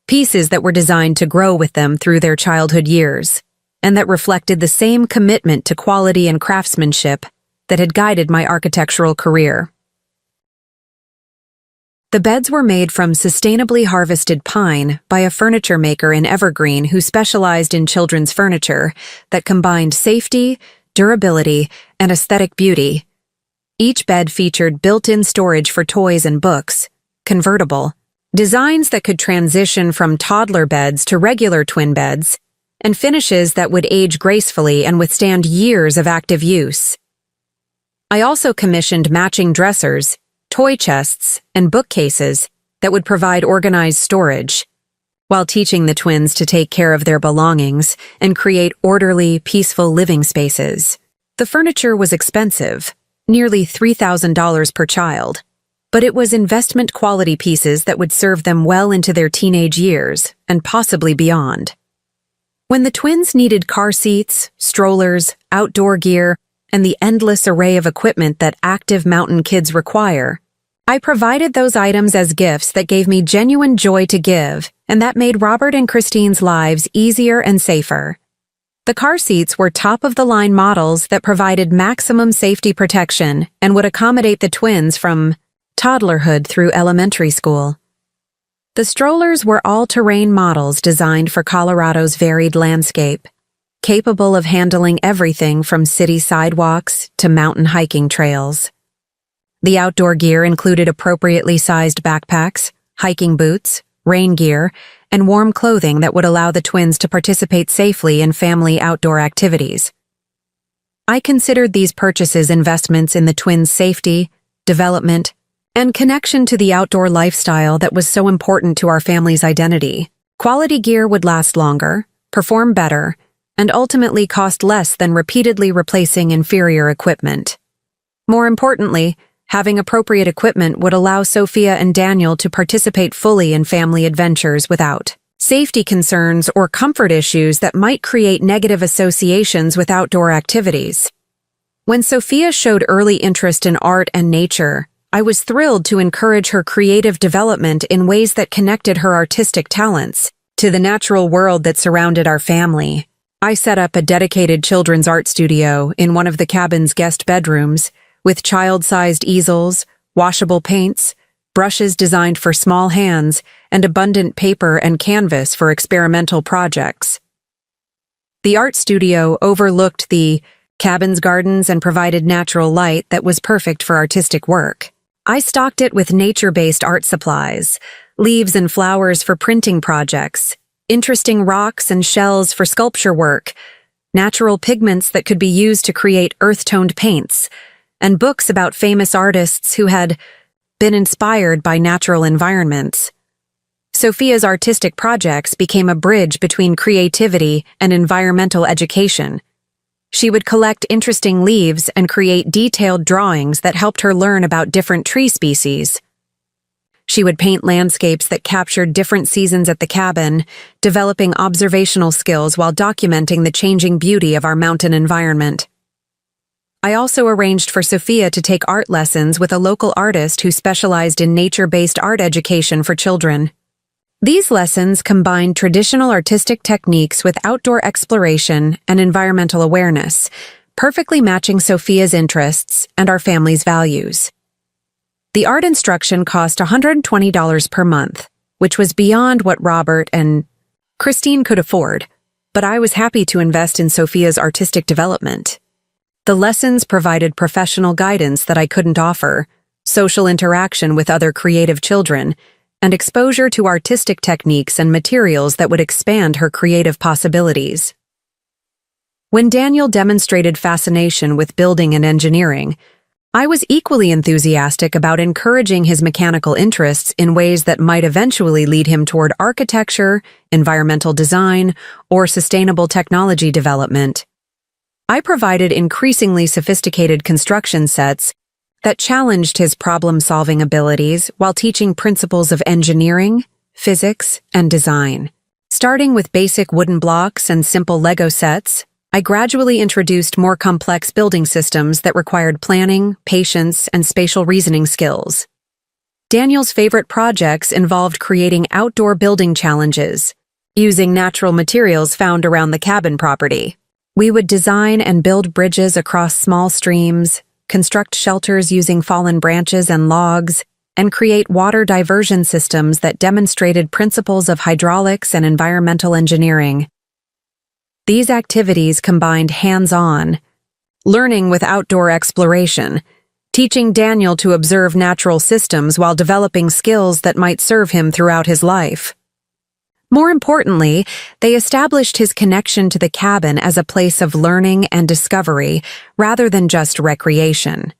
pieces that were designed to grow with them through their childhood years, and that reflected the same commitment to quality and craftsmanship that had guided my architectural career. The beds were made from sustainably harvested pine by a furniture maker in Evergreen who specialized in children's furniture that combined safety, durability, and aesthetic beauty. Each bed featured built-in storage for toys and books, convertible, designs that could transition from toddler beds to regular twin beds, and finishes that would age gracefully and withstand years of active use. I also commissioned matching dressers, toy chests, and bookcases that would provide organized storage, while teaching the twins to take care of their belongings and create orderly, peaceful living spaces. The furniture was expensive, nearly $3,000 per child, but it was investment-quality pieces that would serve them well into their teenage years and possibly beyond. When the twins needed car seats, strollers, outdoor gear, and the endless array of equipment that active mountain kids require, I provided those items as gifts that gave me genuine joy to give, and that made Robert and Christine's lives easier and safer. The car seats were top-of-the-line models that provided maximum safety protection and would accommodate the twins from toddlerhood through elementary school. The strollers were all-terrain models designed for Colorado's varied landscape, capable of handling everything from city sidewalks to mountain hiking trails. The outdoor gear included appropriately sized backpacks, hiking boots, rain gear, and warm clothing that would allow the twins to participate safely in family outdoor activities. I considered these purchases investments in the twins' safety, development, and connection to the outdoor lifestyle that was so important to our family's identity. Quality gear would last longer, perform better, and ultimately cost less than repeatedly replacing inferior equipment. More importantly, having appropriate equipment would allow Sophia and Daniel to participate fully in family adventures without safety concerns or comfort issues that might create negative associations with outdoor activities. When Sophia showed early interest in art and nature, I was thrilled to encourage her creative development in ways that connected her artistic talents to the natural world that surrounded our family. I set up a dedicated children's art studio in one of the cabin's guest bedrooms, with child-sized easels, washable paints, brushes designed for small hands, and abundant paper and canvas for experimental projects. The art studio overlooked the cabin's gardens and provided natural light that was perfect for artistic work. I stocked it with nature-based art supplies, leaves and flowers for printing projects, interesting rocks and shells for sculpture work, natural pigments that could be used to create earth-toned paints, and books about famous artists who had been inspired by natural environments. Sophia's artistic projects became a bridge between creativity and environmental education. She would collect interesting leaves and create detailed drawings that helped her learn about different tree species. She would paint landscapes that captured different seasons at the cabin, developing observational skills while documenting the changing beauty of our mountain environment. I also arranged for Sophia to take art lessons with a local artist who specialized in nature-based art education for children. These lessons combined traditional artistic techniques with outdoor exploration and environmental awareness, perfectly matching Sophia's interests and our family's values. The art instruction cost $120 per month, which was beyond what Robert and Christine could afford, but I was happy to invest in Sophia's artistic development. The lessons provided professional guidance that I couldn't offer, social interaction with other creative children, and exposure to artistic techniques and materials that would expand her creative possibilities. When Daniel demonstrated fascination with building and engineering, I was equally enthusiastic about encouraging his mechanical interests in ways that might eventually lead him toward architecture, environmental design, or sustainable technology development. I provided increasingly sophisticated construction sets that challenged his problem-solving abilities while teaching principles of engineering, physics, and design. Starting with basic wooden blocks and simple Lego sets, I gradually introduced more complex building systems that required planning, patience, and spatial reasoning skills. Daniel's favorite projects involved creating outdoor building challenges, using natural materials found around the cabin property. We would design and build bridges across small streams, construct shelters using fallen branches and logs, and create water diversion systems that demonstrated principles of hydraulics and environmental engineering. These activities combined hands-on learning with outdoor exploration, teaching Daniel to observe natural systems while developing skills that might serve him throughout his life. More importantly, they established his connection to the cabin as a place of learning and discovery rather than just recreation.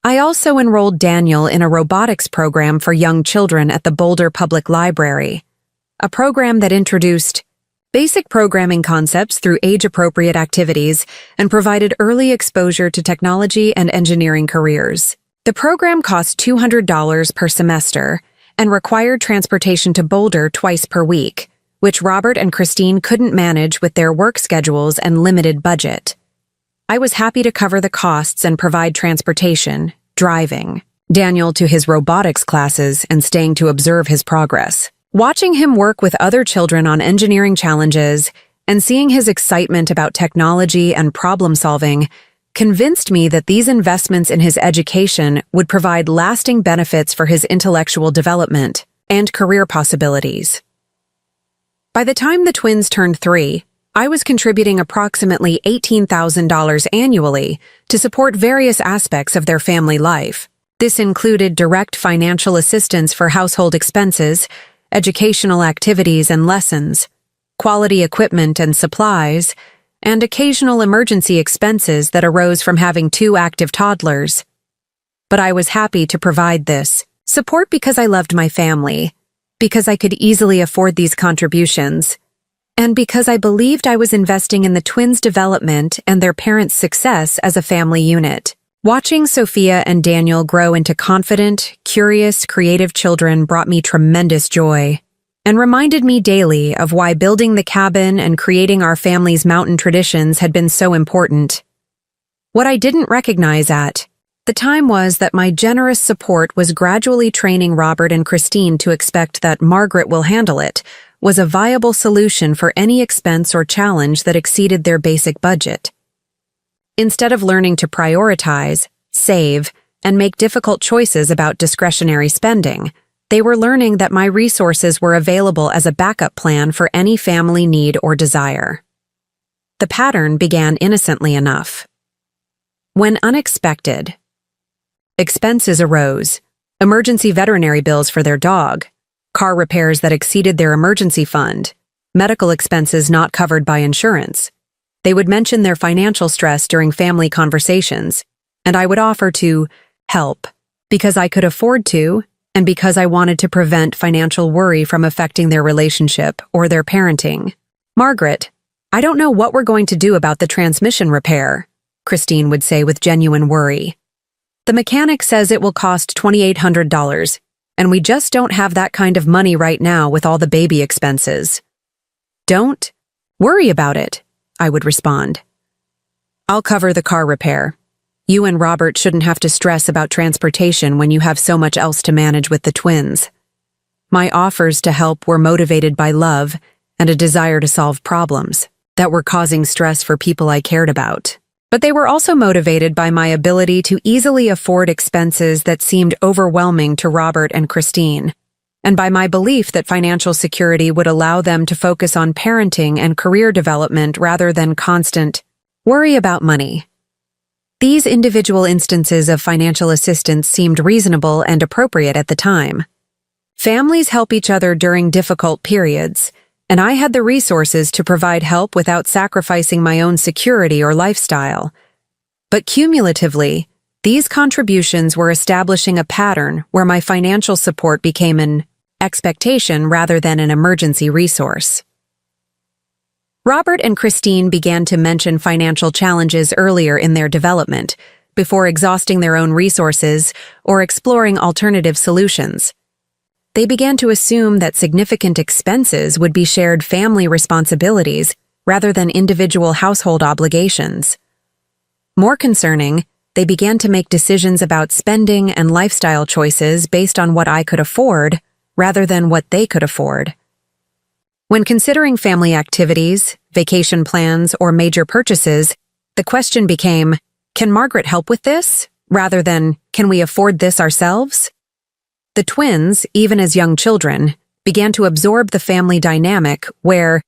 I also enrolled Daniel in a robotics program for young children at the Boulder Public Library, a program that introduced basic programming concepts through age-appropriate activities and provided early exposure to technology and engineering careers. The program cost $200 per semester and required transportation to Boulder twice per week, which Robert and Christine couldn't manage with their work schedules and limited budget. I was happy to cover the costs and provide transportation, driving Daniel to his robotics classes and staying to observe his progress. Watching him work with other children on engineering challenges and seeing his excitement about technology and problem-solving convinced me that these investments in his education would provide lasting benefits for his intellectual development and career possibilities. By the time the twins turned 3, I was contributing approximately $18,000 annually to support various aspects of their family life. This included direct financial assistance for household expenses, educational activities and lessons, quality equipment and supplies, and occasional emergency expenses that arose from having 2 active toddlers. But I was happy to provide this support because I loved my family, because I could easily afford these contributions, and because I believed I was investing in the twins' development and their parents' success as a family unit. Watching Sophia and Daniel grow into confident, curious, creative children brought me tremendous joy and reminded me daily of why building the cabin and creating our family's mountain traditions had been so important. What I didn't recognize at the time was that my generous support was gradually training Robert and Christine to expect that Margaret will handle it was a viable solution for any expense or challenge that exceeded their basic budget. Instead of learning to prioritize, save, and make difficult choices about discretionary spending, they were learning that my resources were available as a backup plan for any family need or desire. The pattern began innocently enough. When unexpected expenses arose, emergency veterinary bills for their dog, car repairs that exceeded their emergency fund, medical expenses not covered by insurance, They would mention their financial stress during family conversations, and I would offer to help because I could afford to and because I wanted to prevent financial worry from affecting their relationship or their parenting. "Margaret, I don't know what we're going to do about the transmission repair," Christine would say with genuine worry. "The mechanic says it will cost $2,800, and we just don't have that kind of money right now with all the baby expenses." "Don't worry about it," I would respond. "I'll cover the car repair. You and Robert shouldn't have to stress about transportation when you have so much else to manage with the twins." My offers to help were motivated by love and a desire to solve problems that were causing stress for people I cared about. But they were also motivated by my ability to easily afford expenses that seemed overwhelming to Robert and Christine, and by my belief that financial security would allow them to focus on parenting and career development rather than constant worry about money. These individual instances of financial assistance seemed reasonable and appropriate at the time. Families help each other during difficult periods, and I had the resources to provide help without sacrificing my own security or lifestyle. But cumulatively, these contributions were establishing a pattern where my financial support became an expectation rather than an emergency resource. Robert and Christine began to mention financial challenges earlier in their development, before exhausting their own resources or exploring alternative solutions. They began to assume that significant expenses would be shared family responsibilities rather than individual household obligations. More concerning, they began to make decisions about spending and lifestyle choices based on what I could afford rather than what they could afford. When considering family activities, vacation plans, or major purchases, the question became, "Can Margaret help with this?" rather than, "Can we afford this ourselves?" The twins, even as young children, began to absorb the family dynamic where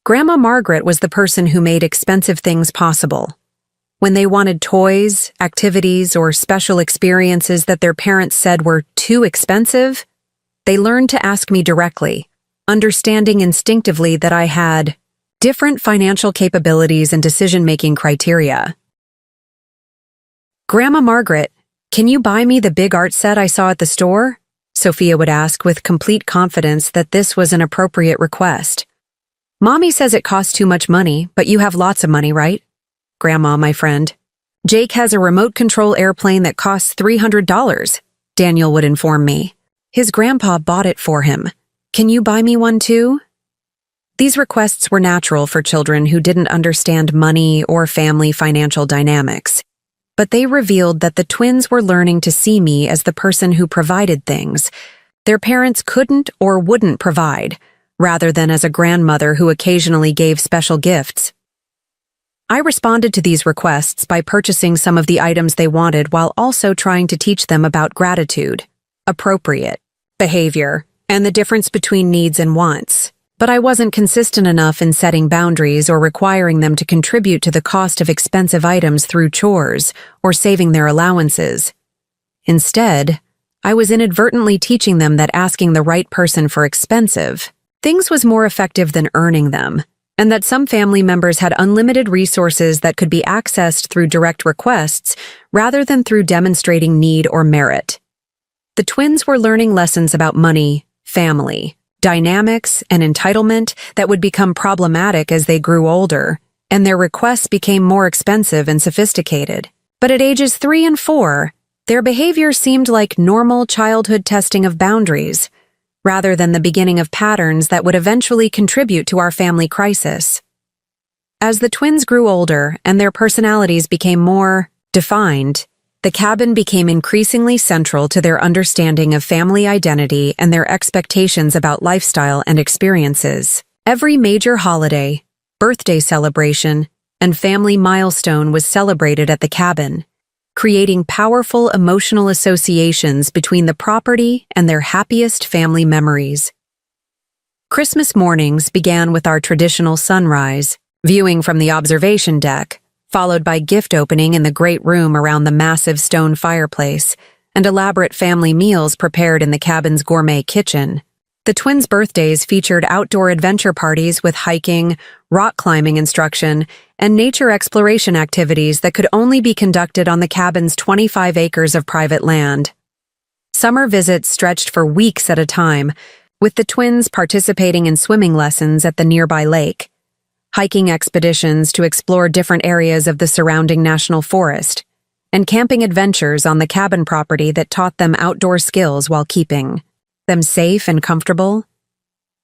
Grandma Margaret was the person who made expensive things possible. When they wanted toys, activities, or special experiences that their parents said were too expensive, they learned to ask me directly, understanding instinctively that I had different financial capabilities and decision-making criteria. "Grandma Margaret, can you buy me the big art set I saw at the store?" Sophia would ask with complete confidence that this was an appropriate request. "Mommy says it costs too much money, but you have lots of money, right?" "Grandma, my friend. Jake has a remote control airplane that costs $300, Daniel would inform me. "His grandpa bought it for him. Can you buy me one too?" These requests were natural for children who didn't understand money or family financial dynamics. But they revealed that the twins were learning to see me as the person who provided things their parents couldn't or wouldn't provide, rather than as a grandmother who occasionally gave special gifts. I responded to these requests by purchasing some of the items they wanted while also trying to teach them about gratitude, appropriate behavior, and the difference between needs and wants. But I wasn't consistent enough in setting boundaries or requiring them to contribute to the cost of expensive items through chores or saving their allowances. Instead, I was inadvertently teaching them that asking the right person for expensive things was more effective than earning them, and that some family members had unlimited resources that could be accessed through direct requests rather than through demonstrating need or merit. The twins were learning lessons about money, family, dynamics, and entitlement that would become problematic as they grew older, and their requests became more expensive and sophisticated. But at ages 3 and 4, their behavior seemed like normal childhood testing of boundaries, rather than the beginning of patterns that would eventually contribute to our family crisis. As the twins grew older and their personalities became more defined, the cabin became increasingly central to their understanding of family identity and their expectations about lifestyle and experiences. Every major holiday, birthday celebration, and family milestone was celebrated at the cabin, creating powerful emotional associations between the property and their happiest family memories. Christmas mornings began with our traditional sunrise, viewing from the observation deck, followed by gift opening in the great room around the massive stone fireplace, and elaborate family meals prepared in the cabin's gourmet kitchen. The twins' birthdays featured outdoor adventure parties with hiking, rock climbing instruction, and nature exploration activities that could only be conducted on the cabin's 25 acres of private land. Summer visits stretched for weeks at a time, with the twins participating in swimming lessons at the nearby lake, hiking expeditions to explore different areas of the surrounding national forest, and camping adventures on the cabin property that taught them outdoor skills while keeping them safe and comfortable.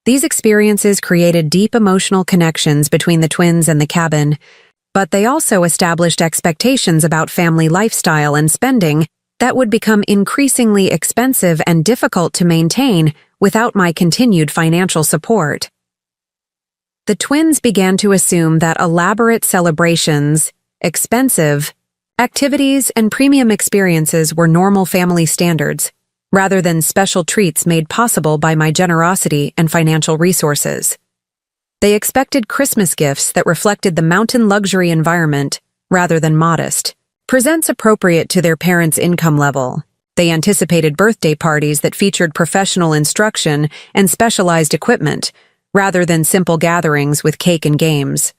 These experiences created deep emotional connections between the twins and the cabin, but they also established expectations about family lifestyle and spending that would become increasingly expensive and difficult to maintain without my continued financial support. The twins began to assume that elaborate celebrations, expensive activities, and premium experiences were normal family standards, rather than special treats made possible by my generosity and financial resources. They expected Christmas gifts that reflected the mountain luxury environment rather than modest presents appropriate to their parents' income level. They anticipated birthday parties that featured professional instruction and specialized equipment, rather than simple gatherings with cake and games.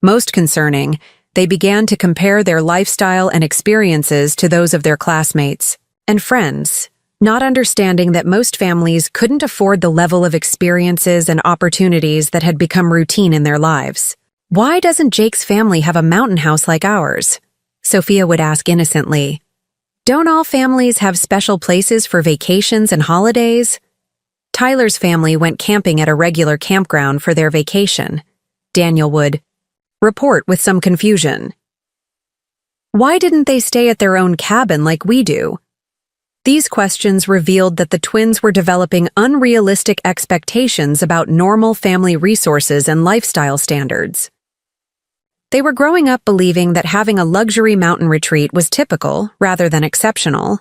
Most concerning, they began to compare their lifestyle and experiences to those of their classmates and friends, not understanding that most families couldn't afford the level of experiences and opportunities that had become routine in their lives. "Why doesn't Jake's family have a mountain house like ours?" Sophia would ask innocently. "Don't all families have special places for vacations and holidays?" Tyler's family went camping at a regular campground for their vacation, Daniel would report with some confusion. "Why didn't they stay at their own cabin like we do?" These questions revealed that the twins were developing unrealistic expectations about normal family resources and lifestyle standards. They were growing up believing that having a luxury mountain retreat was typical rather than exceptional,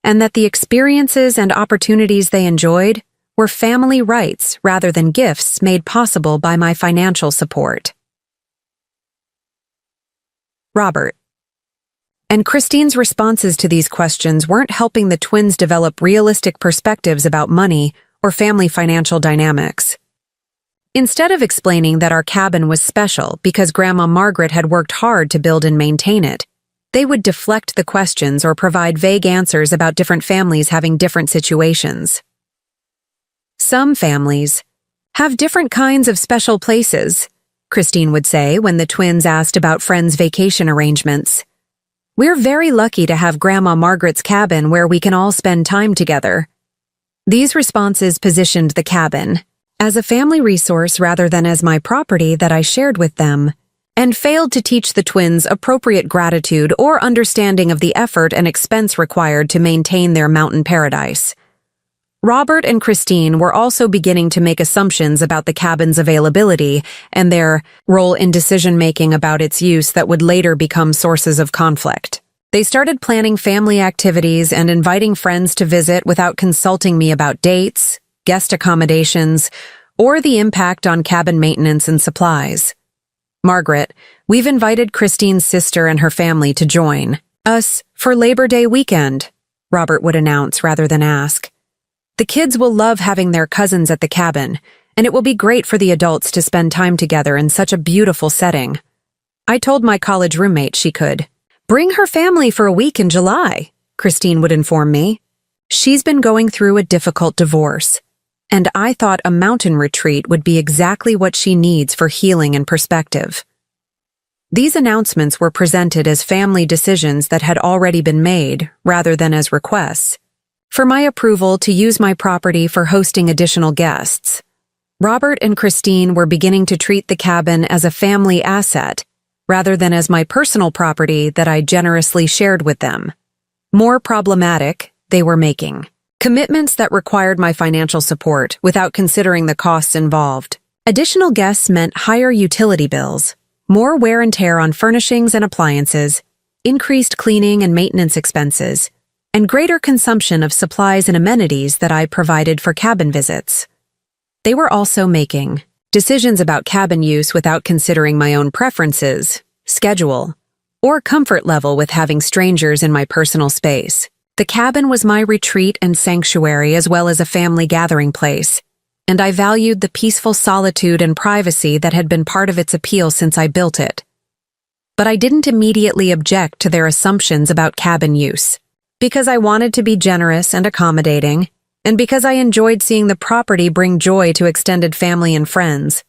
and that the experiences and opportunities they enjoyed were family rights rather than gifts made possible by my financial support. Robert and Christine's responses to these questions weren't helping the twins develop realistic perspectives about money or family financial dynamics. Instead of explaining that our cabin was special because Grandma Margaret had worked hard to build and maintain it, they would deflect the questions or provide vague answers about different families having different situations. "Some families have different kinds of special places," Christine would say when the twins asked about friends' vacation arrangements. "We're very lucky to have Grandma Margaret's cabin where we can all spend time together." These responses positioned the cabin as a family resource rather than as my property that I shared with them, and failed to teach the twins appropriate gratitude or understanding of the effort and expense required to maintain their mountain paradise. Robert and Christine were also beginning to make assumptions about the cabin's availability and their role in decision-making about its use that would later become sources of conflict. They started planning family activities and inviting friends to visit without consulting me about dates, guest accommodations, or the impact on cabin maintenance and supplies. "Margaret, we've invited Christine's sister and her family to join us for Labor Day weekend," Robert would announce rather than ask. "The kids will love having their cousins at the cabin, and it will be great for the adults to spend time together in such a beautiful setting. I told my college roommate she could bring her family for a week in July," Christine would inform me. "She's been going through a difficult divorce, and I thought a mountain retreat would be exactly what she needs for healing and perspective." These announcements were presented as family decisions that had already been made, rather than as requests for my approval to use my property for hosting additional guests. Robert and Christine were beginning to treat the cabin as a family asset, rather than as my personal property that I generously shared with them. More problematic, they were making commitments that required my financial support without considering the costs involved. Additional guests meant higher utility bills, more wear and tear on furnishings and appliances, increased cleaning and maintenance expenses, and greater consumption of supplies and amenities that I provided for cabin visits. They were also making decisions about cabin use without considering my own preferences, schedule, or comfort level with having strangers in my personal space. The cabin was my retreat and sanctuary as well as a family gathering place, and I valued the peaceful solitude and privacy that had been part of its appeal since I built it. But I didn't immediately object to their assumptions about cabin use, because I wanted to be generous and accommodating, and because I enjoyed seeing the property bring joy to extended family and friends.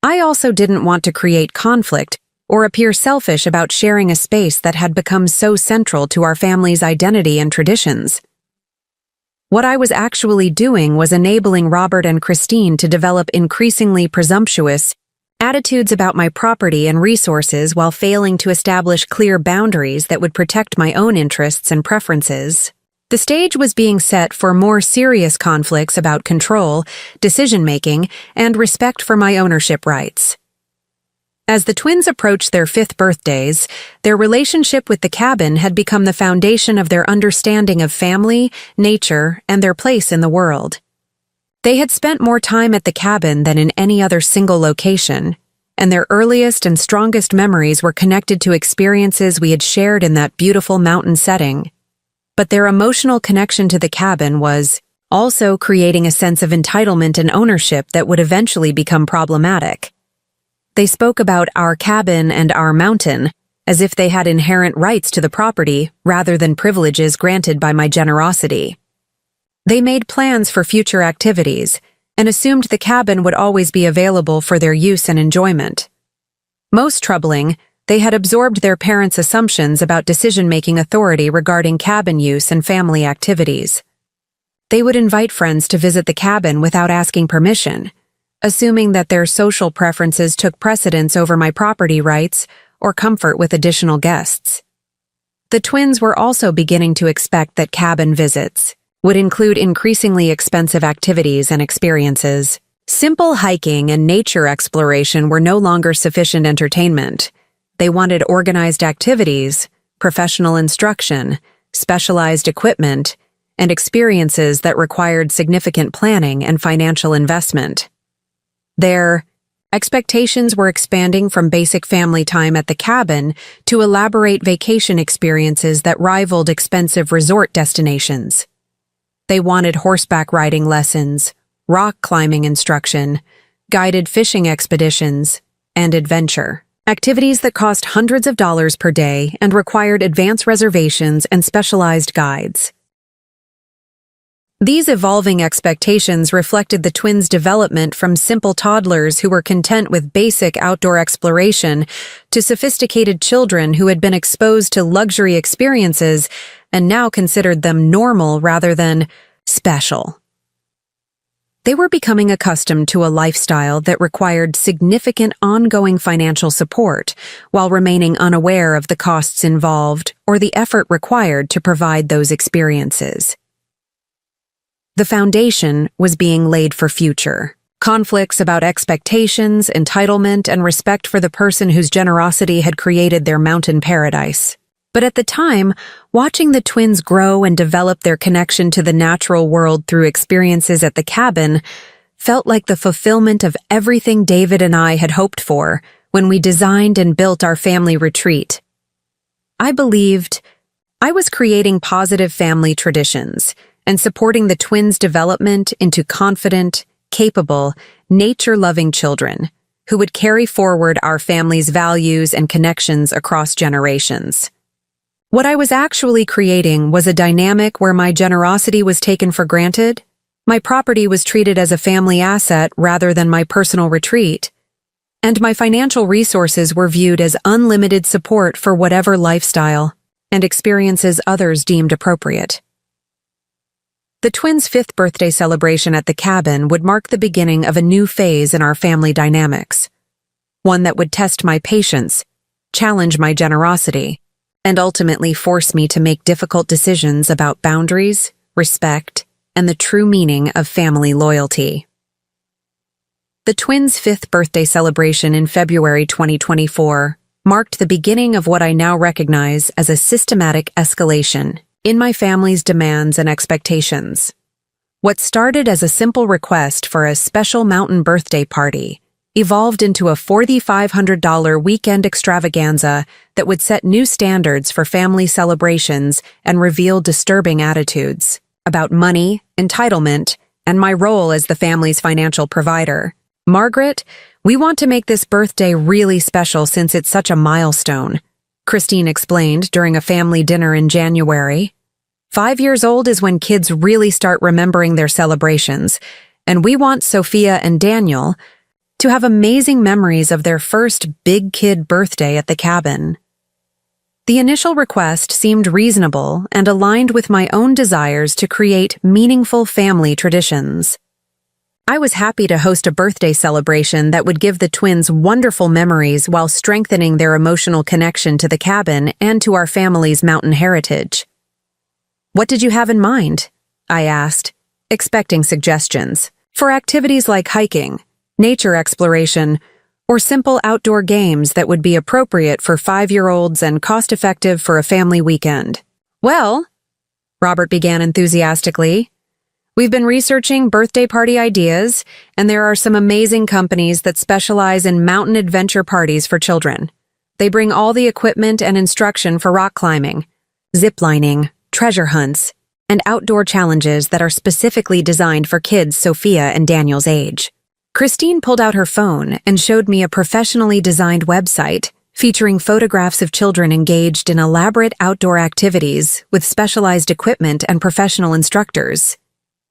I also didn't want to create conflict or appear selfish about sharing a space that had become so central to our family's identity and traditions. What I was actually doing was enabling Robert and Christine to develop increasingly presumptuous attitudes about my property and resources while failing to establish clear boundaries that would protect my own interests and preferences. The stage was being set for more serious conflicts about control, decision-making, and respect for my ownership rights. As the twins approached their 5th birthdays, their relationship with the cabin had become the foundation of their understanding of family, nature, and their place in the world. They had spent more time at the cabin than in any other single location, and their earliest and strongest memories were connected to experiences we had shared in that beautiful mountain setting. But their emotional connection to the cabin was also creating a sense of entitlement and ownership that would eventually become problematic. They spoke about our cabin and our mountain as if they had inherent rights to the property rather than privileges granted by my generosity. They made plans for future activities and assumed the cabin would always be available for their use and enjoyment. Most troubling, they had absorbed their parents' assumptions about decision-making authority regarding cabin use and family activities. They would invite friends to visit the cabin without asking permission, assuming that their social preferences took precedence over my property rights or comfort with additional guests. The twins were also beginning to expect that cabin visits would include increasingly expensive activities and experiences. Simple hiking and nature exploration were no longer sufficient entertainment. They wanted organized activities, professional instruction, specialized equipment, and experiences that required significant planning and financial investment. Their expectations were expanding from basic family time at the cabin to elaborate vacation experiences that rivaled expensive resort destinations. They wanted horseback riding lessons, rock climbing instruction, guided fishing expeditions, and adventure. Activities that cost hundreds of dollars per day and required advance reservations and specialized guides. These evolving expectations reflected the twins' development from simple toddlers who were content with basic outdoor exploration to sophisticated children who had been exposed to luxury experiences and now considered them normal rather than special. They were becoming accustomed to a lifestyle that required significant ongoing financial support while remaining unaware of the costs involved or the effort required to provide those experiences. The foundation was being laid for future. Conflicts about expectations, entitlement, and respect for the person whose generosity had created their mountain paradise. But at the time, watching the twins grow and develop their connection to the natural world through experiences at the cabin felt like the fulfillment of everything David and I had hoped for when we designed and built our family retreat. I believed I was creating positive family traditions and supporting the twins' development into confident, capable, nature-loving children who would carry forward our family's values and connections across generations. What I was actually creating was a dynamic where my generosity was taken for granted, my property was treated as a family asset rather than my personal retreat, and my financial resources were viewed as unlimited support for whatever lifestyle and experiences others deemed appropriate. The twins' 5th birthday celebration at the cabin would mark the beginning of a new phase in our family dynamics, one that would test my patience, challenge my generosity, and ultimately force me to make difficult decisions about boundaries, respect, and the true meaning of family loyalty. The twins' 5th birthday celebration in February 2024 marked the beginning of what I now recognize as a systematic escalation in my family's demands and expectations. What started as a simple request for a special mountain birthday party evolved into a $4,500 weekend extravaganza that would set new standards for family celebrations and reveal disturbing attitudes about money, entitlement, and my role as the family's financial provider. Margaret, we want to make this birthday really special since it's such a milestone, Christine explained during a family dinner in January. 5 years old is when kids really start remembering their celebrations, and we want Sophia and Daniel to have amazing memories of their first big kid birthday at the cabin. The initial request seemed reasonable and aligned with my own desires to create meaningful family traditions. I was happy to host a birthday celebration that would give the twins wonderful memories while strengthening their emotional connection to the cabin and to our family's mountain heritage. What did you have in mind? I asked, expecting suggestions for activities like hiking, nature exploration, or simple outdoor games that would be appropriate for 5-year-olds and cost-effective for a family weekend. Well, Robert began enthusiastically, we've been researching birthday party ideas, and there are some amazing companies that specialize in mountain adventure parties for children. They bring all the equipment and instruction for rock climbing, zip lining, treasure hunts, and outdoor challenges that are specifically designed for kids Sophia and Daniel's age. Christine pulled out her phone and showed me a professionally designed website featuring photographs of children engaged in elaborate outdoor activities with specialized equipment and professional instructors.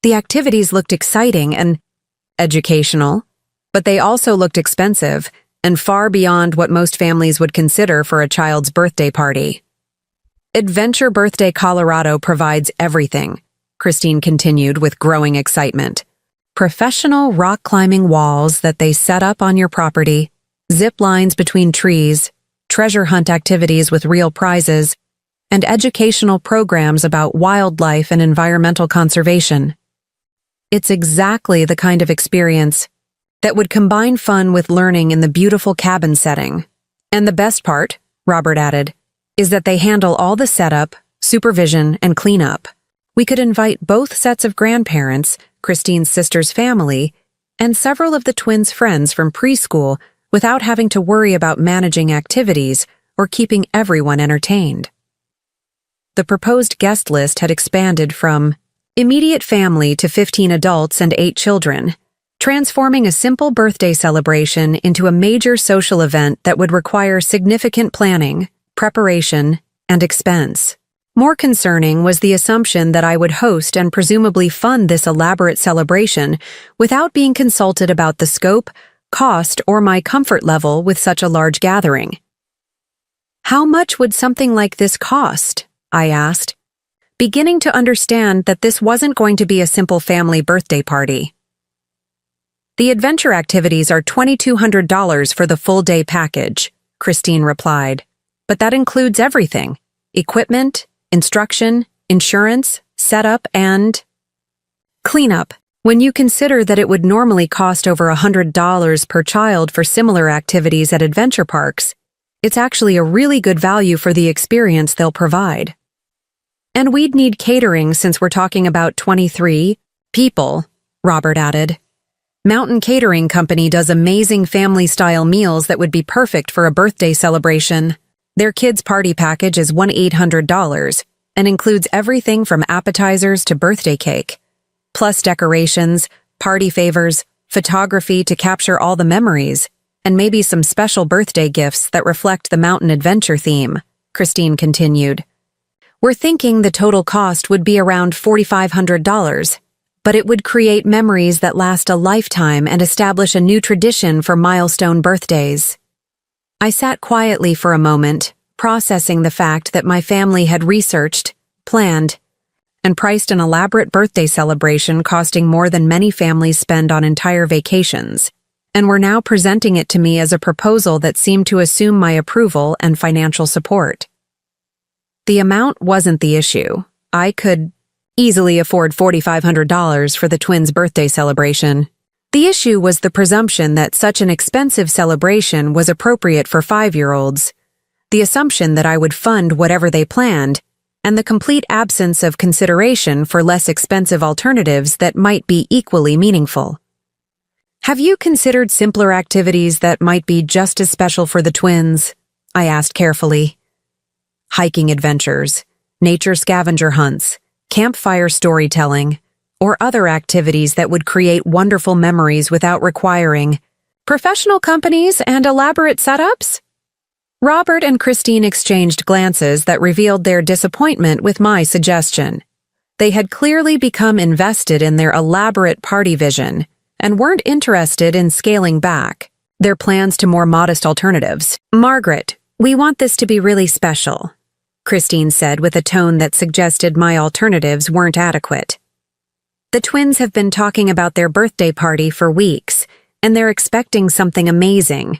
The activities looked exciting and educational, but they also looked expensive and far beyond what most families would consider for a child's birthday party. Adventure Birthday Colorado provides everything, Christine continued with growing excitement. Professional rock climbing walls that they set up on your property, zip lines between trees, treasure hunt activities with real prizes, and educational programs about wildlife and environmental conservation. It's exactly the kind of experience that would combine fun with learning in the beautiful cabin setting. And the best part, Robert added, is that they handle all the setup, supervision, and cleanup. We could invite both sets of grandparents, Christine's sister's family, and several of the twins' friends from preschool without having to worry about managing activities or keeping everyone entertained. The proposed guest list had expanded from immediate family to 15 adults and 8 children, transforming a simple birthday celebration into a major social event that would require significant planning, preparation, and expense. More concerning was the assumption that I would host and presumably fund this elaborate celebration without being consulted about the scope, cost, or my comfort level with such a large gathering. How much would something like this cost? I asked, beginning to understand that this wasn't going to be a simple family birthday party. The adventure activities are $2,200 for the full-day package, Christine replied, but that includes everything: equipment, instruction, insurance, setup, and cleanup. When you consider that it would normally cost over $100 per child for similar activities at adventure parks, it's actually a really good value for the experience they'll provide. And we'd need catering since we're talking about 23 people, Robert added. Mountain Catering Company does amazing family-style meals that would be perfect for a birthday celebration. Their kids' party package is $1,800 and includes everything from appetizers to birthday cake, plus decorations, party favors, photography to capture all the memories, and maybe some special birthday gifts that reflect the mountain adventure theme, Christine continued. We're thinking the total cost would be around $4,500, but it would create memories that last a lifetime and establish a new tradition for milestone birthdays. I sat quietly for a moment, processing the fact that my family had researched, planned, and priced an elaborate birthday celebration costing more than many families spend on entire vacations, and were now presenting it to me as a proposal that seemed to assume my approval and financial support. The amount wasn't the issue. I could easily afford $4,500 for the twins' birthday celebration. The issue was the presumption that such an expensive celebration was appropriate for 5-year-olds, the assumption that I would fund whatever they planned, and the complete absence of consideration for less expensive alternatives that might be equally meaningful. Have you considered simpler activities that might be just as special for the twins? I asked carefully. Hiking adventures, nature scavenger hunts, campfire storytelling, or other activities that would create wonderful memories without requiring professional companies and elaborate setups? Robert and Christine exchanged glances that revealed their disappointment with my suggestion. They had clearly become invested in their elaborate party vision and weren't interested in scaling back their plans to more modest alternatives. Margaret, we want this to be really special, Christine said with a tone that suggested my alternatives weren't adequate. The twins have been talking about their birthday party for weeks, and they're expecting something amazing.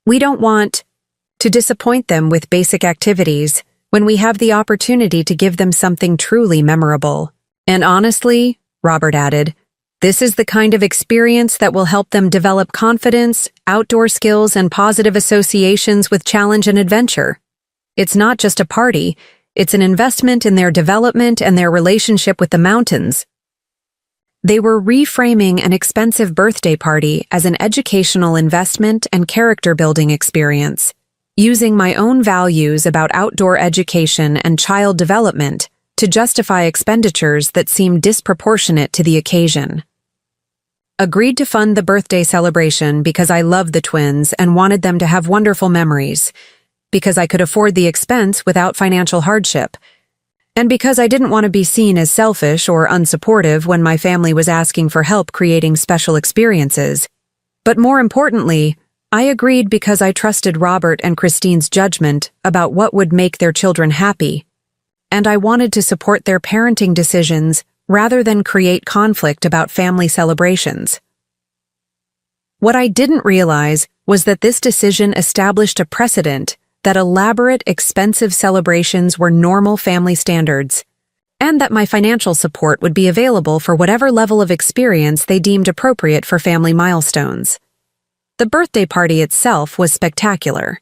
We don't want to disappoint them with basic activities when we have the opportunity to give them something truly memorable. And honestly, Robert added, this is the kind of experience that will help them develop confidence, outdoor skills, and positive associations with challenge and adventure. It's not just a party, it's an investment in their development and their relationship with the mountains. They were reframing an expensive birthday party as an educational investment and character-building experience, using my own values about outdoor education and child development to justify expenditures that seemed disproportionate to the occasion. Agreed to fund the birthday celebration because I loved the twins and wanted them to have wonderful memories, because I could afford the expense without financial hardship, and because I didn't want to be seen as selfish or unsupportive when my family was asking for help creating special experiences. But more importantly, I agreed because I trusted Robert and Christine's judgment about what would make their children happy, and I wanted to support their parenting decisions rather than create conflict about family celebrations. What I didn't realize was that this decision established a precedent that elaborate, expensive celebrations were normal family standards, and that my financial support would be available for whatever level of experience they deemed appropriate for family milestones. The birthday party itself was spectacular.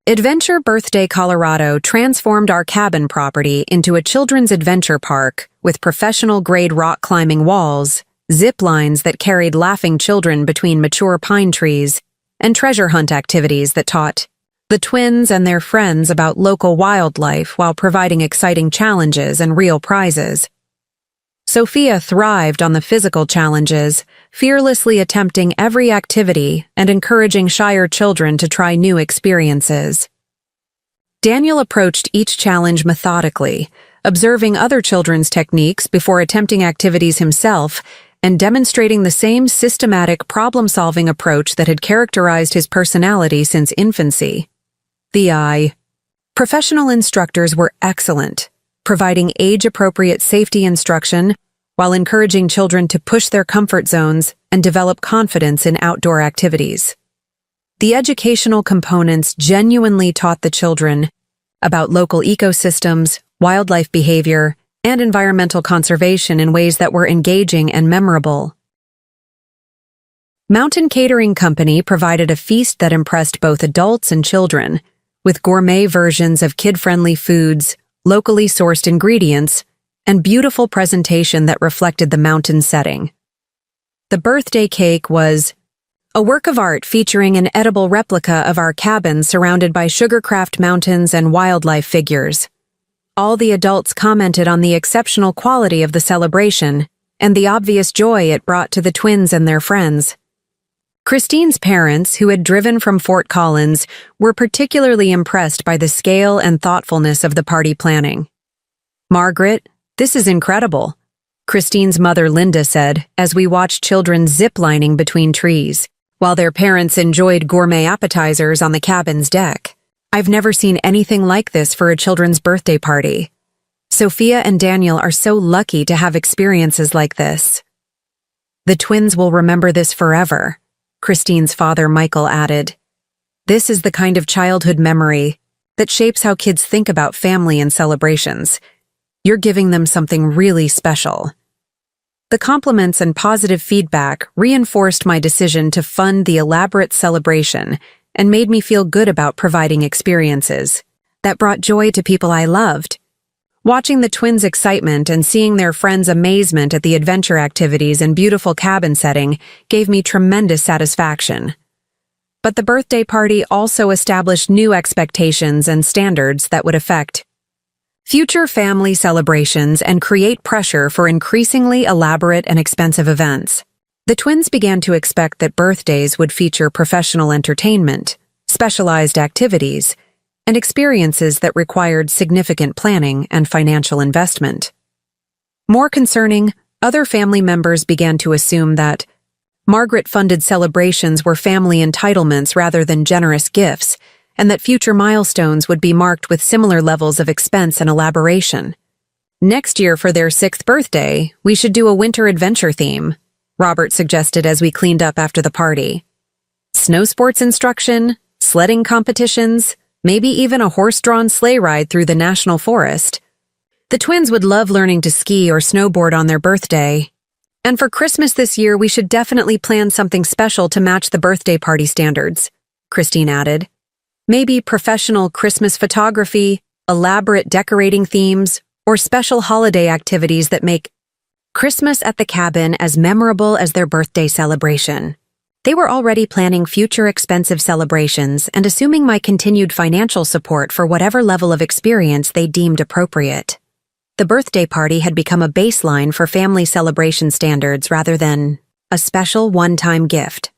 Adventure Birthday Colorado transformed our cabin property into a children's adventure park with professional-grade rock-climbing walls, zip lines that carried laughing children between mature pine trees, and treasure hunt activities that taught the twins and their friends about local wildlife while providing exciting challenges and real prizes. Sophia thrived on the physical challenges, fearlessly attempting every activity and encouraging shyer children to try new experiences. Daniel approached each challenge methodically, observing other children's techniques before attempting activities himself and demonstrating the same systematic problem-solving approach that had characterized his personality since infancy. Professional instructors were excellent, providing age-appropriate safety instruction while encouraging children to push their comfort zones and develop confidence in outdoor activities. The educational components genuinely taught the children about local ecosystems, wildlife behavior, and environmental conservation in ways that were engaging and memorable. Mountain Catering Company provided a feast that impressed both adults and children, with gourmet versions of kid-friendly foods, locally sourced ingredients, and beautiful presentation that reflected the mountain setting. The birthday cake was a work of art featuring an edible replica of our cabin surrounded by Sugarcraft mountains and wildlife figures. All the adults commented on the exceptional quality of the celebration and the obvious joy it brought to the twins and their friends. Christine's parents, who had driven from Fort Collins, were particularly impressed by the scale and thoughtfulness of the party planning. "Margaret, this is incredible," Christine's mother Linda said as we watched children zip-lining between trees, while their parents enjoyed gourmet appetizers on the cabin's deck. "I've never seen anything like this for a children's birthday party. Sophia and Daniel are so lucky to have experiences like this." "The twins will remember this forever," Christine's father Michael added. "This is the kind of childhood memory that shapes how kids think about family and celebrations. You're giving them something really special." The compliments and positive feedback reinforced my decision to fund the elaborate celebration and made me feel good about providing experiences that brought joy to people I loved. Watching the twins' excitement and seeing their friends' amazement at the adventure activities and beautiful cabin setting gave me tremendous satisfaction. But the birthday party also established new expectations and standards that would affect future family celebrations and create pressure for increasingly elaborate and expensive events. The twins began to expect that birthdays would feature professional entertainment, specialized activities, and experiences that required significant planning and financial investment. More concerning, other family members began to assume that Margaret-funded celebrations were family entitlements rather than generous gifts, and that future milestones would be marked with similar levels of expense and elaboration. Next year, for their 6th birthday, we should do a winter adventure theme, Robert suggested as we cleaned up after the party. Snow sports instruction, sledding competitions, maybe even a horse-drawn sleigh ride through the national forest. The twins would love learning to ski or snowboard on their birthday. And for Christmas this year, we should definitely plan something special to match the birthday party standards, Christine added. Maybe professional Christmas photography, elaborate decorating themes, or special holiday activities that make Christmas at the cabin as memorable as their birthday celebration. They were already planning future expensive celebrations and assuming my continued financial support for whatever level of experience they deemed appropriate. The birthday party had become a baseline for family celebration standards rather than a special one-time gift.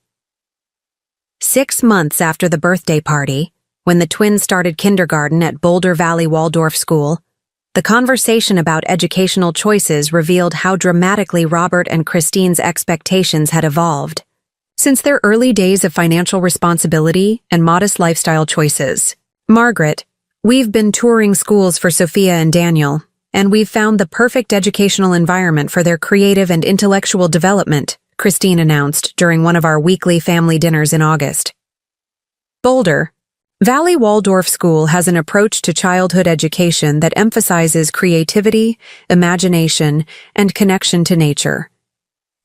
6 months after the birthday party, when the twins started kindergarten at Boulder Valley Waldorf School, the conversation about educational choices revealed how dramatically Robert and Christine's expectations had evolved. Since their early days of financial responsibility and modest lifestyle choices, Margaret, we've been touring schools for Sophia and Daniel, and we've found the perfect educational environment for their creative and intellectual development, Christine announced during one of our weekly family dinners in August. Boulder Valley Waldorf School has an approach to childhood education that emphasizes creativity, imagination, and connection to nature.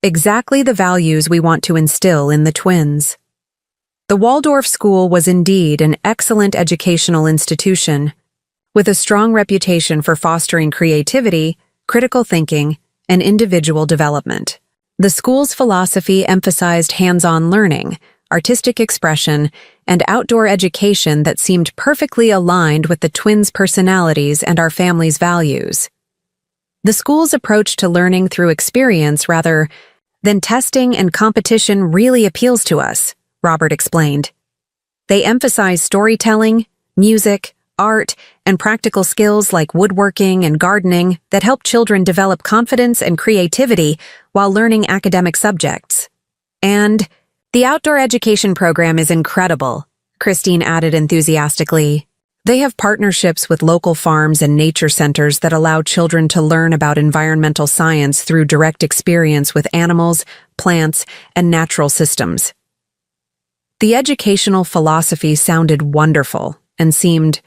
Exactly the values we want to instill in the twins. The Waldorf School was indeed an excellent educational institution, with a strong reputation for fostering creativity, critical thinking, and individual development. The school's philosophy emphasized hands-on learning, artistic expression, and outdoor education that seemed perfectly aligned with the twins' personalities and our family's values. The school's approach to learning through experience rather than testing and competition really appeals to us, Robert explained. They emphasize storytelling, music, art, and practical skills like woodworking and gardening that help children develop confidence and creativity while learning academic subjects. And the outdoor education program is incredible, Christine added enthusiastically. They have partnerships with local farms and nature centers that allow children to learn about environmental science through direct experience with animals, plants, and natural systems. The educational philosophy sounded wonderful and seemed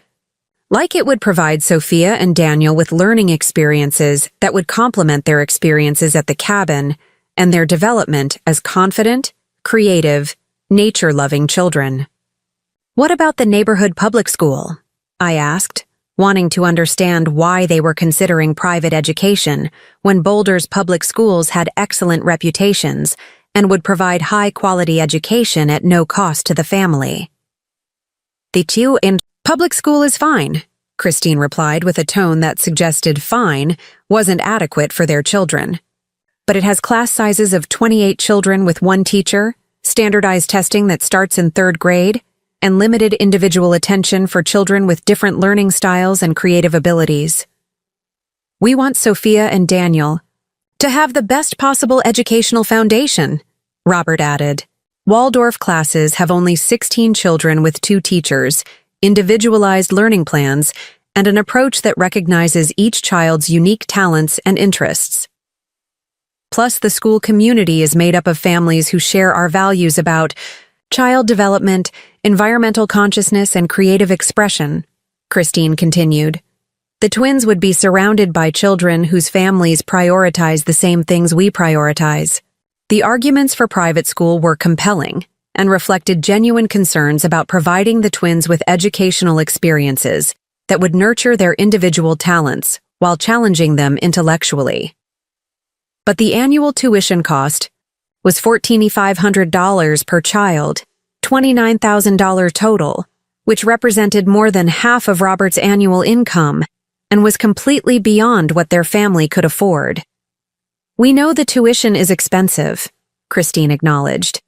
like it would provide Sophia and Daniel with learning experiences that would complement their experiences at the cabin and their development as confident, creative, nature-loving children. What about the neighborhood public school? I asked, wanting to understand why they were considering private education when Boulder's public schools had excellent reputations and would provide high-quality education at no cost to the family. The Chiu in public school is fine, Christine replied with a tone that suggested fine wasn't adequate for their children. But it has class sizes of 28 children with one teacher, standardized testing that starts in 3rd grade, and limited individual attention for children with different learning styles and creative abilities. We want Sophia and Daniel to have the best possible educational foundation, Robert added. Waldorf classes have only 16 children with 2 teachers, individualized learning plans, and an approach that recognizes each child's unique talents and interests. Plus, the school community is made up of families who share our values about child development, environmental consciousness, and creative expression, Christine continued. The twins would be surrounded by children whose families prioritize the same things we prioritize. The arguments for private school were compelling and reflected genuine concerns about providing the twins with educational experiences that would nurture their individual talents while challenging them intellectually. But the annual tuition cost was $1,450 per child, $29,000 total, which represented more than half of Robert's annual income and was completely beyond what their family could afford. "We know the tuition is expensive," Christine acknowledged,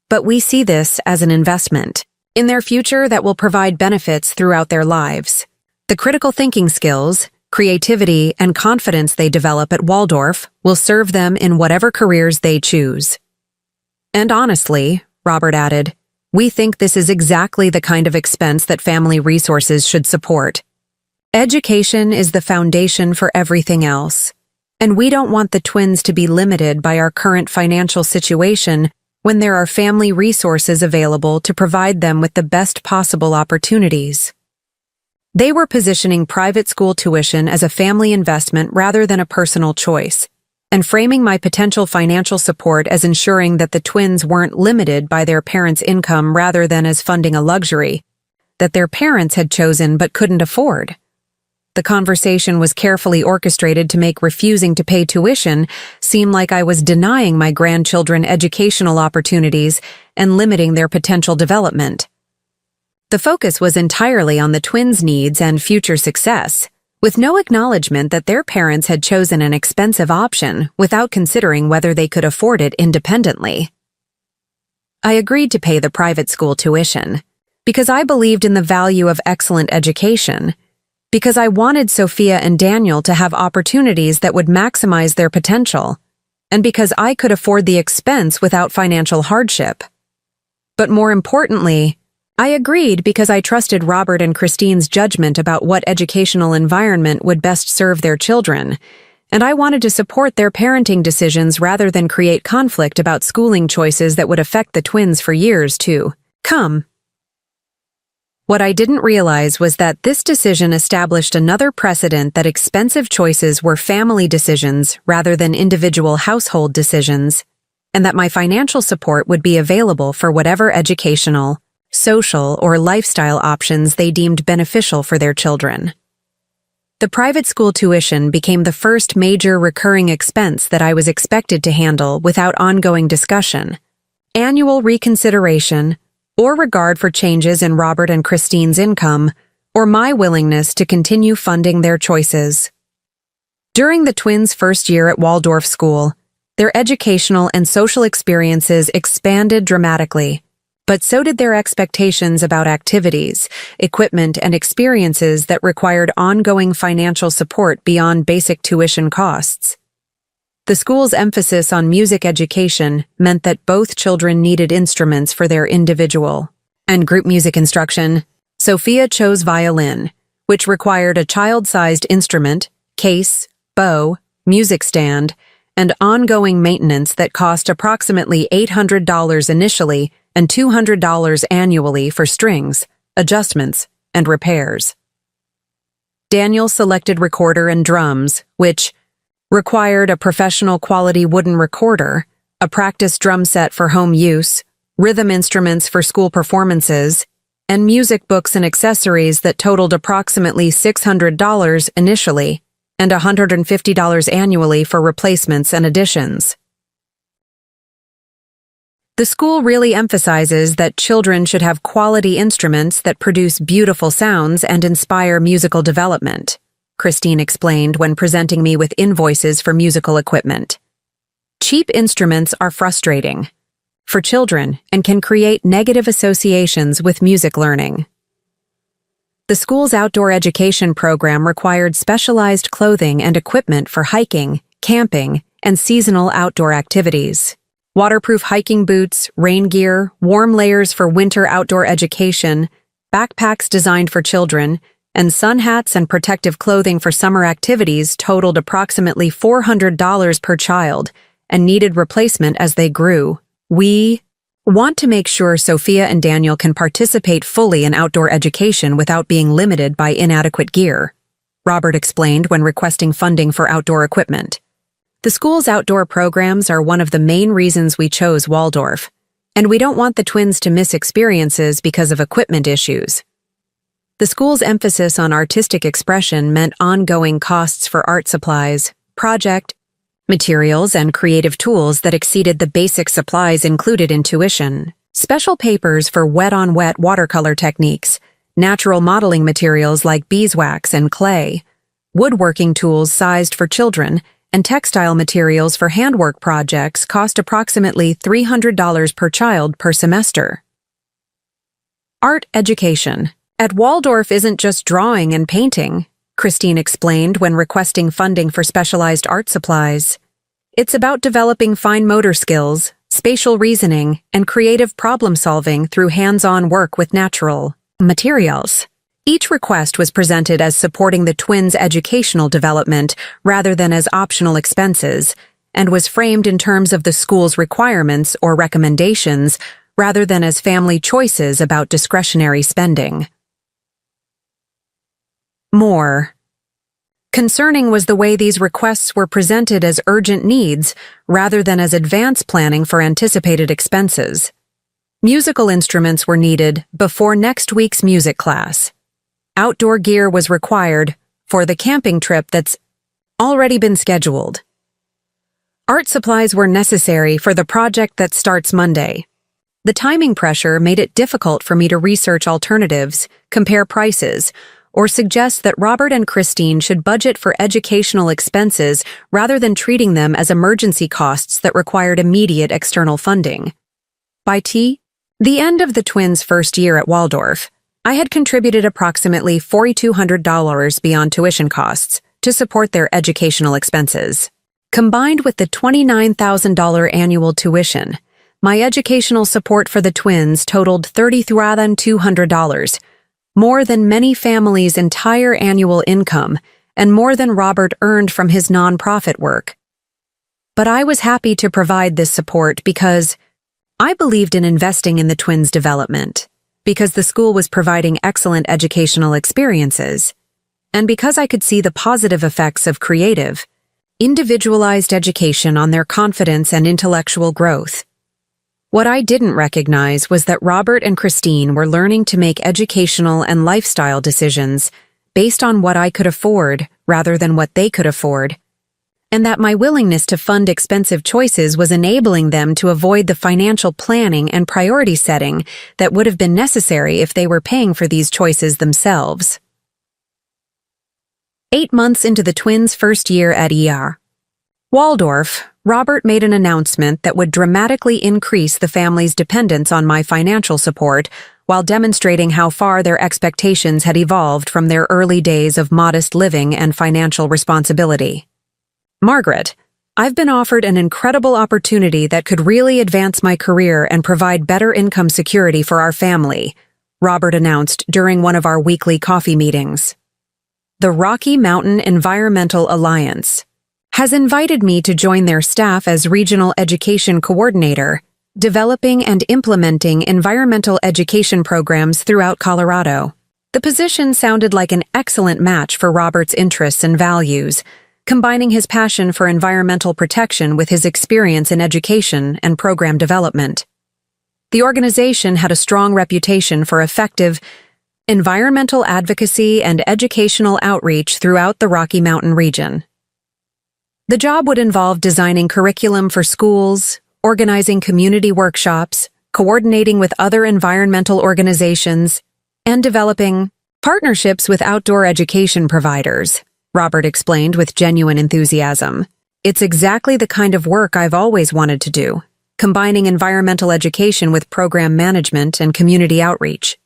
"but we see this as an investment in their future that will provide benefits throughout their lives. The critical thinking skills, creativity, and confidence they develop at Waldorf will serve them in whatever careers they choose." "And honestly," Robert added, "we think this is exactly the kind of expense that family resources should support. Education is the foundation for everything else, and we don't want the twins to be limited by our current financial situation when there are family resources available to provide them with the best possible opportunities." They were positioning private school tuition as a family investment rather than a personal choice, and framing my potential financial support as ensuring that the twins weren't limited by their parents' income rather than as funding a luxury that their parents had chosen but couldn't afford. The conversation was carefully orchestrated to make refusing to pay tuition seem like I was denying my grandchildren educational opportunities and limiting their potential development. The focus was entirely on the twins' needs and future success, with no acknowledgement that their parents had chosen an expensive option without considering whether they could afford it independently. I agreed to pay the private school tuition because I believed in the value of excellent education, because I wanted Sophia and Daniel to have opportunities that would maximize their potential, and because I could afford the expense without financial hardship. But more importantly, I agreed because I trusted Robert and Christine's judgment about what educational environment would best serve their children, and I wanted to support their parenting decisions rather than create conflict about schooling choices that would affect the twins for years to come. What I didn't realize was that this decision established another precedent that expensive choices were family decisions rather than individual household decisions, and that my financial support would be available for whatever educational, social, or lifestyle options they deemed beneficial for their children. The private school tuition became the first major recurring expense that I was expected to handle without ongoing discussion, annual reconsideration, or regard for changes in Robert and Christine's income, or my willingness to continue funding their choices. During the twins' first year at Waldorf School, their educational and social experiences expanded dramatically, but so did their expectations about activities, equipment, and experiences that required ongoing financial support beyond basic tuition costs. The school's emphasis on music education meant that both children needed instruments for their individual and group music instruction. Sophia chose violin, which required a child-sized instrument, case, bow, music stand, and ongoing maintenance that cost approximately $800 initially and $200 annually for strings, adjustments, and repairs. Daniel selected recorder and drums, which required a professional quality wooden recorder, a practice drum set for home use, rhythm instruments for school performances, and music books and accessories that totaled approximately $600 initially and $150 annually for replacements and additions. The school really emphasizes that children should have quality instruments that produce beautiful sounds and inspire musical development, Christine explained when presenting me with invoices for musical equipment. Cheap instruments are frustrating for children and can create negative associations with music learning. The school's outdoor education program required specialized clothing and equipment for hiking, camping, and seasonal outdoor activities. Waterproof hiking boots, rain gear, warm layers for winter outdoor education, backpacks designed for children, and sun hats and protective clothing for summer activities totaled approximately $400 per child and needed replacement as they grew. We want to make sure Sophia and Daniel can participate fully in outdoor education without being limited by inadequate gear, Robert explained when requesting funding for outdoor equipment. The school's outdoor programs are one of the main reasons we chose Waldorf, and we don't want the twins to miss experiences because of equipment issues. The school's emphasis on artistic expression meant ongoing costs for art supplies, project materials, and creative tools that exceeded the basic supplies included in tuition. Special papers for wet-on-wet watercolor techniques, natural modeling materials like beeswax and clay, woodworking tools sized for children, and textile materials for handwork projects cost approximately $300 per child per semester. Art education. At Waldorf isn't just drawing and painting, Christine explained when requesting funding for specialized art supplies. It's about developing fine motor skills, spatial reasoning, and creative problem-solving through hands-on work with natural materials. Each request was presented as supporting the twins' educational development rather than as optional expenses, and was framed in terms of the school's requirements or recommendations rather than as family choices about discretionary spending. More concerning was the way these requests were presented as urgent needs rather than as advance planning for anticipated expenses. Musical instruments were needed before next week's music class. Outdoor gear was required for the camping trip that's already been scheduled. Art supplies were necessary for the project that starts Monday. The timing pressure made it difficult for me to research alternatives, compare prices, or suggest that Robert and Christine should budget for educational expenses rather than treating them as emergency costs that required immediate external funding. By the end of the twins' first year at Waldorf, I had contributed approximately $4,200 beyond tuition costs to support their educational expenses. Combined with the $29,000 annual tuition, my educational support for the twins totaled $30,200, more than many families' entire annual income and more than Robert earned from his nonprofit work. But I was happy to provide this support because I believed in investing in the twins' development, because the school was providing excellent educational experiences, and because I could see the positive effects of creative, individualized education on their confidence and intellectual growth. What I didn't recognize was that Robert and Christine were learning to make educational and lifestyle decisions based on what I could afford rather than what they could afford, and that my willingness to fund expensive choices was enabling them to avoid the financial planning and priority setting that would have been necessary if they were paying for these choices themselves. 8 months into the twins' first year at Waldorf, Robert made an announcement that would dramatically increase the family's dependence on my financial support while demonstrating how far their expectations had evolved from their early days of modest living and financial responsibility. "Margaret, I've been offered an incredible opportunity that could really advance my career and provide better income security for our family," Robert announced during one of our weekly coffee meetings. The Rocky Mountain Environmental Alliance has invited me to join their staff as Regional Education Coordinator, developing and implementing environmental education programs throughout Colorado. The position sounded like an excellent match for Robert's interests and values, combining his passion for environmental protection with his experience in education and program development. The organization had a strong reputation for effective environmental advocacy and educational outreach throughout the Rocky Mountain region. The job would involve designing curriculum for schools, organizing community workshops, coordinating with other environmental organizations, and developing partnerships with outdoor education providers, Robert explained with genuine enthusiasm. "It's exactly the kind of work I've always wanted to do, combining environmental education with program management and community outreach."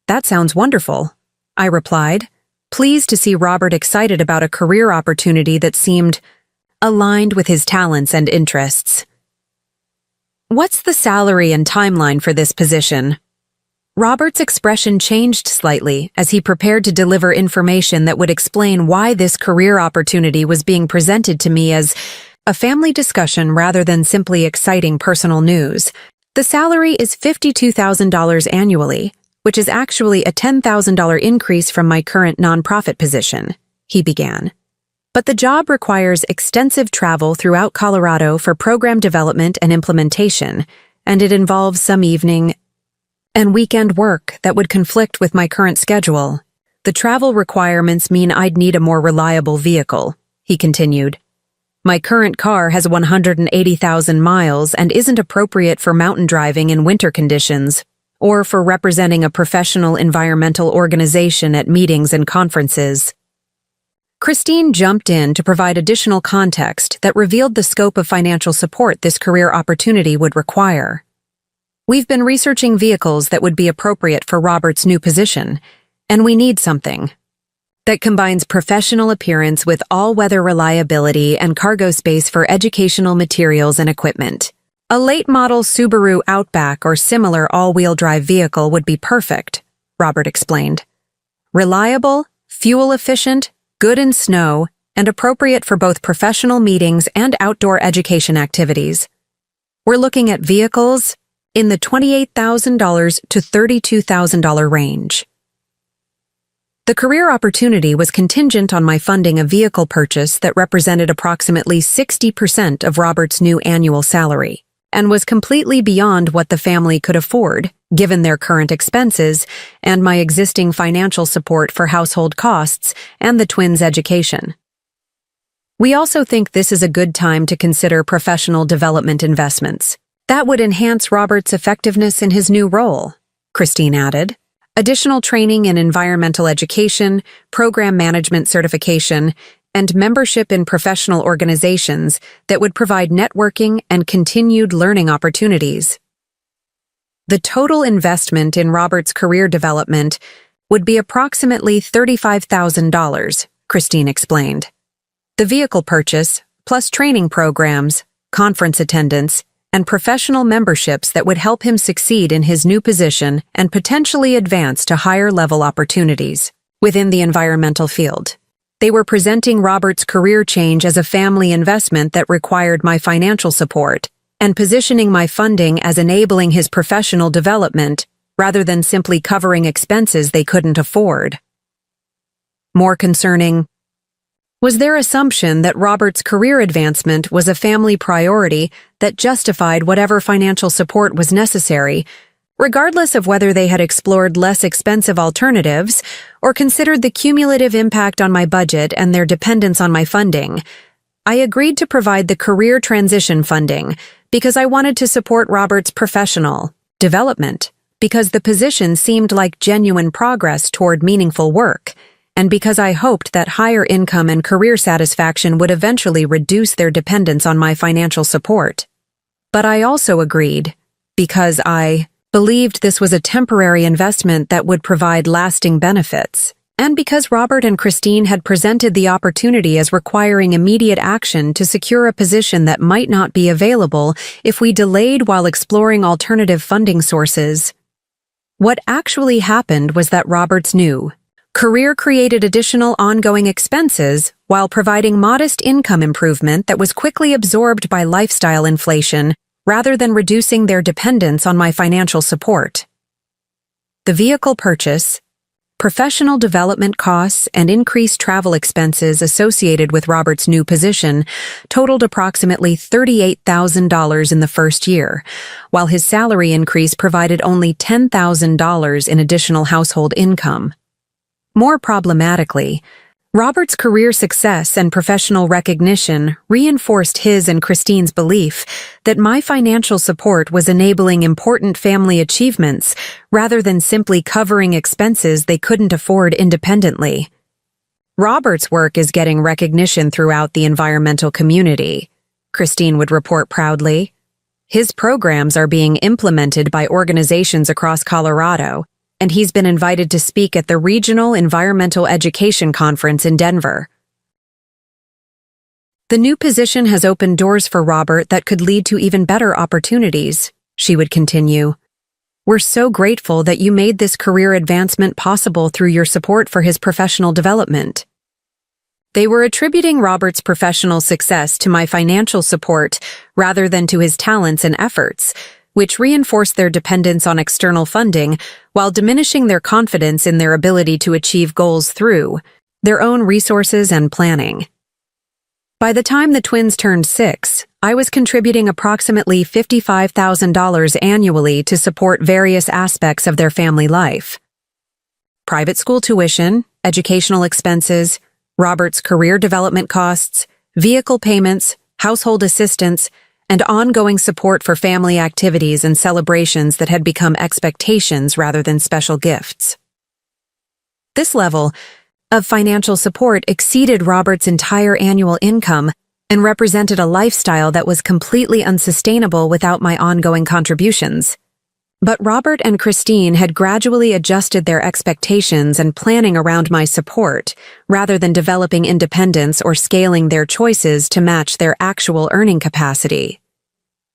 "That sounds wonderful," I replied, pleased to see Robert excited about a career opportunity that seemed aligned with his talents and interests. "What's the salary and timeline for this position?" Robert's expression changed slightly as he prepared to deliver information that would explain why this career opportunity was being presented to me as a family discussion rather than simply exciting personal news. "The salary is $52,000 annually, which is actually a $10,000 increase from my current nonprofit position," he began. "But the job requires extensive travel throughout Colorado for program development and implementation, and it involves some evening and weekend work that would conflict with my current schedule," The travel requirements mean I'd need a more reliable vehicle, he continued. My current car has 180,000 miles and isn't appropriate for mountain driving in winter conditions, or for representing a professional environmental organization at meetings and conferences. Christine jumped in to provide additional context that revealed the scope of financial support this career opportunity would require. We've been researching vehicles that would be appropriate for Robert's new position, and we need something that combines professional appearance with all-weather reliability and cargo space for educational materials and equipment. A late-model Subaru Outback or similar all-wheel drive vehicle would be perfect, Robert explained. Reliable, fuel-efficient, good in snow, and appropriate for both professional meetings and outdoor education activities. We're looking at vehicles in the $28,000 to $32,000 range. The career opportunity was contingent on my funding a vehicle purchase that represented approximately 60% of Robert's new annual salary, and was completely beyond what the family could afford, given their current expenses and my existing financial support for household costs and the twins' education. We also think this is a good time to consider professional development investments. That would enhance Robert's effectiveness in his new role, Christine added. Additional training in environmental education, program management certification, and membership in professional organizations that would provide networking and continued learning opportunities. The total investment in Robert's career development would be approximately $35,000, Christine explained. The vehicle purchase, plus training programs, conference attendance, and professional memberships that would help him succeed in his new position and potentially advance to higher-level opportunities within the environmental field. They were presenting Robert's career change as a family investment that required my financial support and positioning my funding as enabling his professional development rather than simply covering expenses they couldn't afford. More concerning was their assumption that Robert's career advancement was a family priority that justified whatever financial support was necessary, regardless of whether they had explored less expensive alternatives or considered the cumulative impact on my budget and their dependence on my funding. I agreed to provide the career transition funding because I wanted to support Robert's professional development, because the position seemed like genuine progress toward meaningful work, and because I hoped that higher income and career satisfaction would eventually reduce their dependence on my financial support. But I also agreed because I believed this was a temporary investment that would provide lasting benefits, and because Robert and Christine had presented the opportunity as requiring immediate action to secure a position that might not be available if we delayed while exploring alternative funding sources. What actually happened was that Robert's new career created additional ongoing expenses while providing modest income improvement that was quickly absorbed by lifestyle inflation rather than reducing their dependence on my financial support. The vehicle purchase, professional development costs, and increased travel expenses associated with Robert's new position totaled approximately $38,000 in the first year, while his salary increase provided only $10,000 in additional household income. More problematically, Robert's career success and professional recognition reinforced his and Christine's belief that my financial support was enabling important family achievements rather than simply covering expenses they couldn't afford independently. Robert's work is getting recognition throughout the environmental community, Christine would report proudly. His programs are being implemented by organizations across Colorado, and he's been invited to speak at the Regional Environmental Education Conference in Denver. The new position has opened doors for Robert that could lead to even better opportunities, she would continue. We're so grateful that you made this career advancement possible through your support for his professional development. They were attributing Robert's professional success to my financial support rather than to his talents and efforts, which reinforced their dependence on external funding while diminishing their confidence in their ability to achieve goals through their own resources and planning. By the time the twins turned 6, I was contributing approximately $55,000 annually to support various aspects of their family life. Private school tuition, educational expenses, Robert's career development costs, vehicle payments, household assistance, and ongoing support for family activities and celebrations that had become expectations rather than special gifts. This level of financial support exceeded Robert's entire annual income and represented a lifestyle that was completely unsustainable without my ongoing contributions. But Robert and Christine had gradually adjusted their expectations and planning around my support, rather than developing independence or scaling their choices to match their actual earning capacity.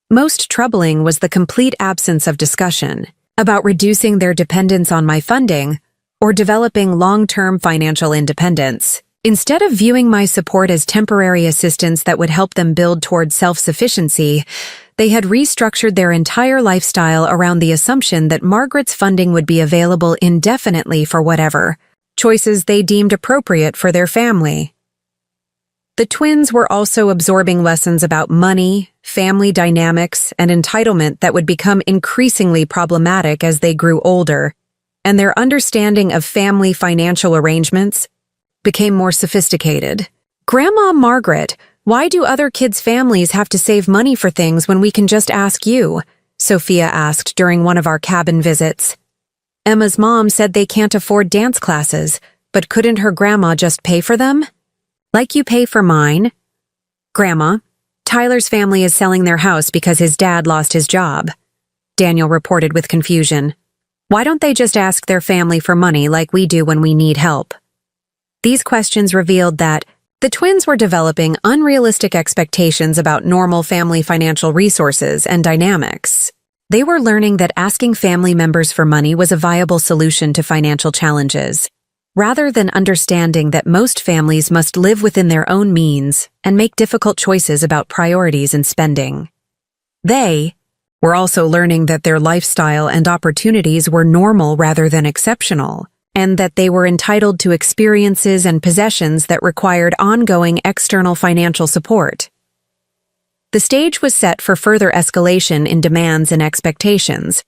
Most troubling was the complete absence of discussion about reducing their dependence on my funding or developing long-term financial independence. Instead of viewing my support as temporary assistance that would help them build toward self-sufficiency, they had restructured their entire lifestyle around the assumption that Margaret's funding would be available indefinitely for whatever choices they deemed appropriate for their family. The twins were also absorbing lessons about money, family dynamics, and entitlement that would become increasingly problematic as they grew older, and their understanding of family financial arrangements became more sophisticated. "Grandma Margaret, why do other kids' families have to save money for things when we can just ask you?" Sophia asked during one of our cabin visits. "Emma's mom said they can't afford dance classes, but couldn't her grandma just pay for them?" "Like you pay for mine." "Grandma, Tyler's family is selling their house because his dad lost his job," Daniel reported with confusion. "Why don't they just ask their family for money like we do when we need help?" These questions revealed that the twins were developing unrealistic expectations about normal family financial resources and dynamics. They were learning that asking family members for money was a viable solution to financial challenges, rather than understanding that most families must live within their own means and make difficult choices about priorities and spending. They were also learning that their lifestyle and opportunities were normal rather than exceptional, and that they were entitled to experiences and possessions that required ongoing external financial support. The stage was set for further escalation in demands and expectations,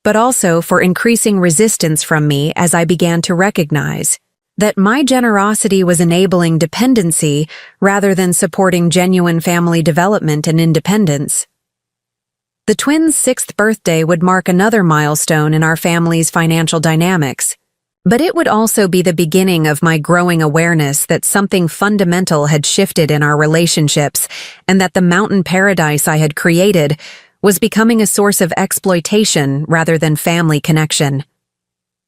but also for increasing resistance from me as I began to recognize that my generosity was enabling dependency rather than supporting genuine family development and independence. The twins' 6th birthday would mark another milestone in our family's financial dynamics, but it would also be the beginning of my growing awareness that something fundamental had shifted in our relationships and that the mountain paradise I had created was becoming a source of exploitation rather than family connection.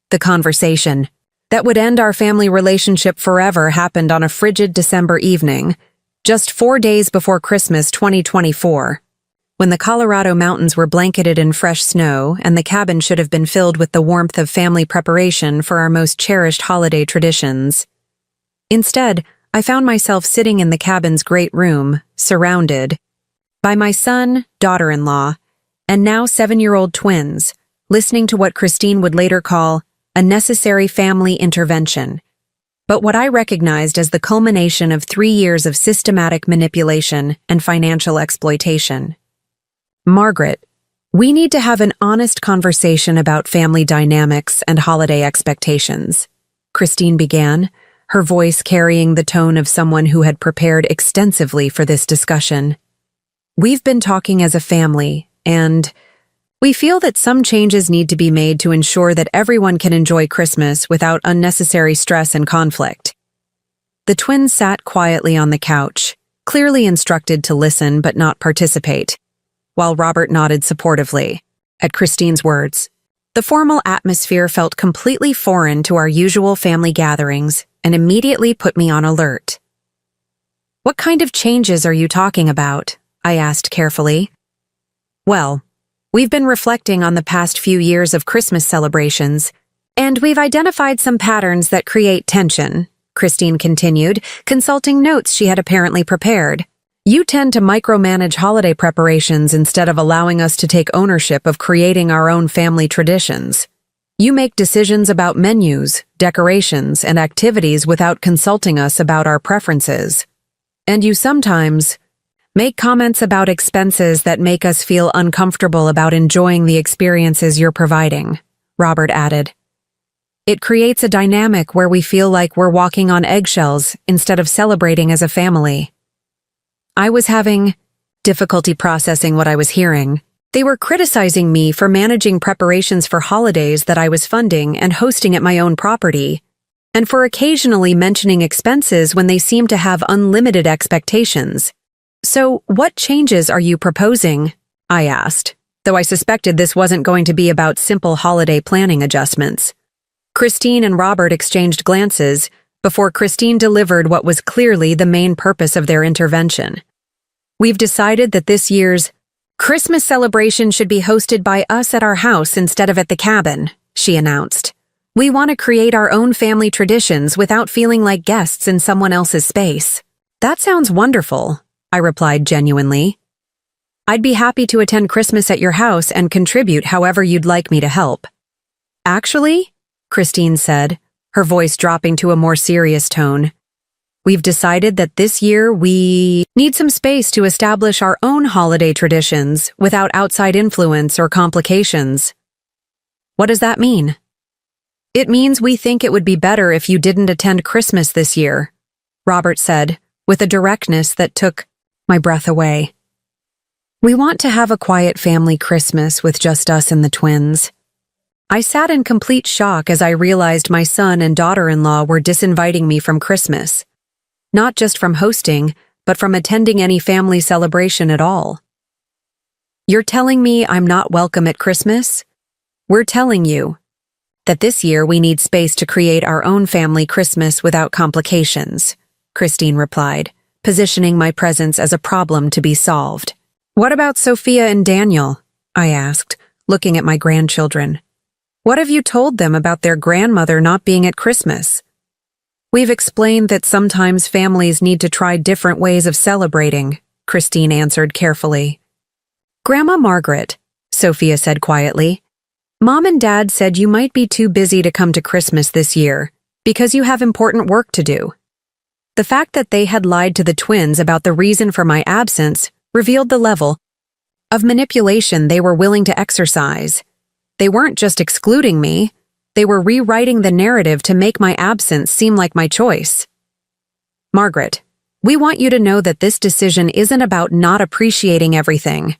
The conversation that would end our family relationship forever happened on a frigid December evening, just 4 days before Christmas 2024. When the Colorado mountains were blanketed in fresh snow and the cabin should have been filled with the warmth of family preparation for our most cherished holiday traditions. Instead, I found myself sitting in the cabin's great room, surrounded by my son, daughter-in-law, and now 7-year-old twins, listening to what Christine would later call a necessary family intervention, but what I recognized as the culmination of 3 years of systematic manipulation and financial exploitation. "Margaret, we need to have an honest conversation about family dynamics and holiday expectations," Christine began, her voice carrying the tone of someone who had prepared extensively for this discussion. "We've been talking as a family, and we feel that some changes need to be made to ensure that everyone can enjoy Christmas without unnecessary stress and conflict." The twins sat quietly on the couch, clearly instructed to listen but not participate, while Robert nodded supportively at Christine's words. The formal atmosphere felt completely foreign to our usual family gatherings and immediately put me on alert. "What kind of changes are you talking about?" I asked carefully. "Well, we've been reflecting on the past few years of Christmas celebrations, and we've identified some patterns that create tension," Christine continued, consulting notes she had apparently prepared. "You tend to micromanage holiday preparations instead of allowing us to take ownership of creating our own family traditions. You make decisions about menus, decorations, and activities without consulting us about our preferences. And you sometimes make comments about expenses that make us feel uncomfortable about enjoying the experiences you're providing," Robert added. It creates a dynamic where we feel like we're walking on eggshells instead of celebrating as a family. I was having difficulty processing what I was hearing. They were criticizing me for managing preparations for holidays that I was funding and hosting at my own property, and for occasionally mentioning expenses when they seemed to have unlimited expectations. "So, what changes are you proposing?" I asked, though I suspected this wasn't going to be about simple holiday planning adjustments. Christine and Robert exchanged glances before Christine delivered what was clearly the main purpose of their intervention. "We've decided that this year's Christmas celebration should be hosted by us at our house instead of at the cabin," she announced. "We want to create our own family traditions without feeling like guests in someone else's space." "That sounds wonderful," I replied genuinely. "I'd be happy to attend Christmas at your house and contribute however you'd like me to help." "Actually," Christine said, her voice dropping to a more serious tone, "we've decided that this year we need some space to establish our own holiday traditions without outside influence or complications." "What does that mean?" "It means we think it would be better if you didn't attend Christmas this year," Robert said, with a directness that took my breath away. "We want to have a quiet family Christmas with just us and the twins." I sat in complete shock as I realized my son and daughter-in-law were disinviting me from Christmas. Not just from hosting, but from attending any family celebration at all. "You're telling me I'm not welcome at Christmas?" "We're telling you that this year we need space to create our own family Christmas without complications," Christine replied, positioning my presence as a problem to be solved. "What about Sophia and Daniel?" I asked, looking at my grandchildren. "What have you told them about their grandmother not being at Christmas?" "We've explained that sometimes families need to try different ways of celebrating," Christine answered carefully. "Grandma Margaret," Sophia said quietly, "Mom and Dad said you might be too busy to come to Christmas this year because you have important work to do." The fact that they had lied to the twins about the reason for my absence revealed the level of manipulation they were willing to exercise. They weren't just excluding me, they were rewriting the narrative to make my absence seem like my choice. "Margaret, we want you to know that this decision isn't about not appreciating everything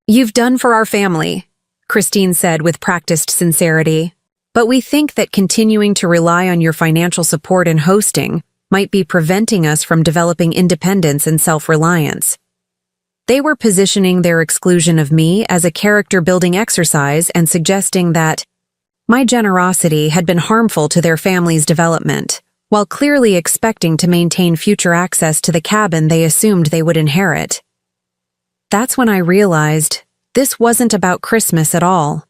you've done for our family," Christine said with practiced sincerity. "But we think that continuing to rely on your financial support in hosting might be preventing us from developing independence and self-reliance." They were positioning their exclusion of me as a character-building exercise and suggesting that my generosity had been harmful to their family's development, while clearly expecting to maintain future access to the cabin they assumed they would inherit. That's when I realized this wasn't about Christmas at all.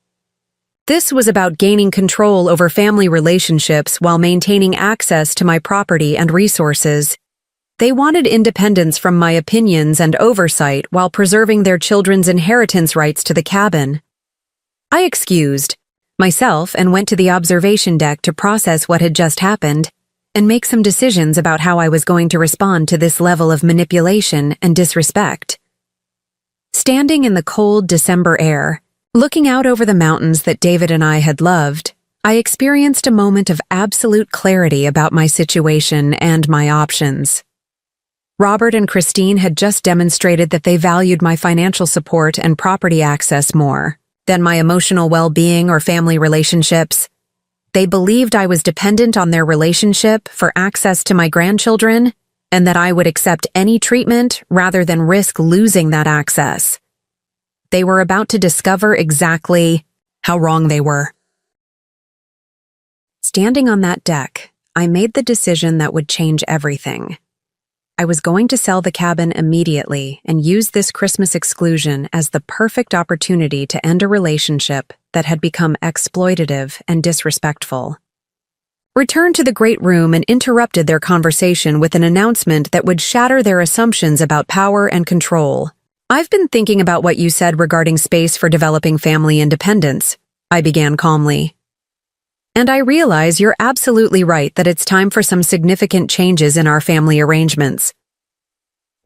This was about gaining control over family relationships while maintaining access to my property and resources. They wanted independence from my opinions and oversight while preserving their children's inheritance rights to the cabin. I excused myself and went to the observation deck to process what had just happened and make some decisions about how I was going to respond to this level of manipulation and disrespect. Standing in the cold December air, looking out over the mountains that David and I had loved, I experienced a moment of absolute clarity about my situation and my options. Robert and Christine had just demonstrated that they valued my financial support and property access more than my emotional well-being or family relationships. They believed I was dependent on their relationship for access to my grandchildren and that I would accept any treatment rather than risk losing that access. They were about to discover exactly how wrong they were. Standing on that deck, I made the decision that would change everything. I was going to sell the cabin immediately and use this Christmas exclusion as the perfect opportunity to end a relationship that had become exploitative and disrespectful. Returned to the great room and interrupted their conversation with an announcement that would shatter their assumptions about power and control. "I've been thinking about what you said regarding space for developing family independence," I began calmly. "And I realize you're absolutely right that it's time for some significant changes in our family arrangements."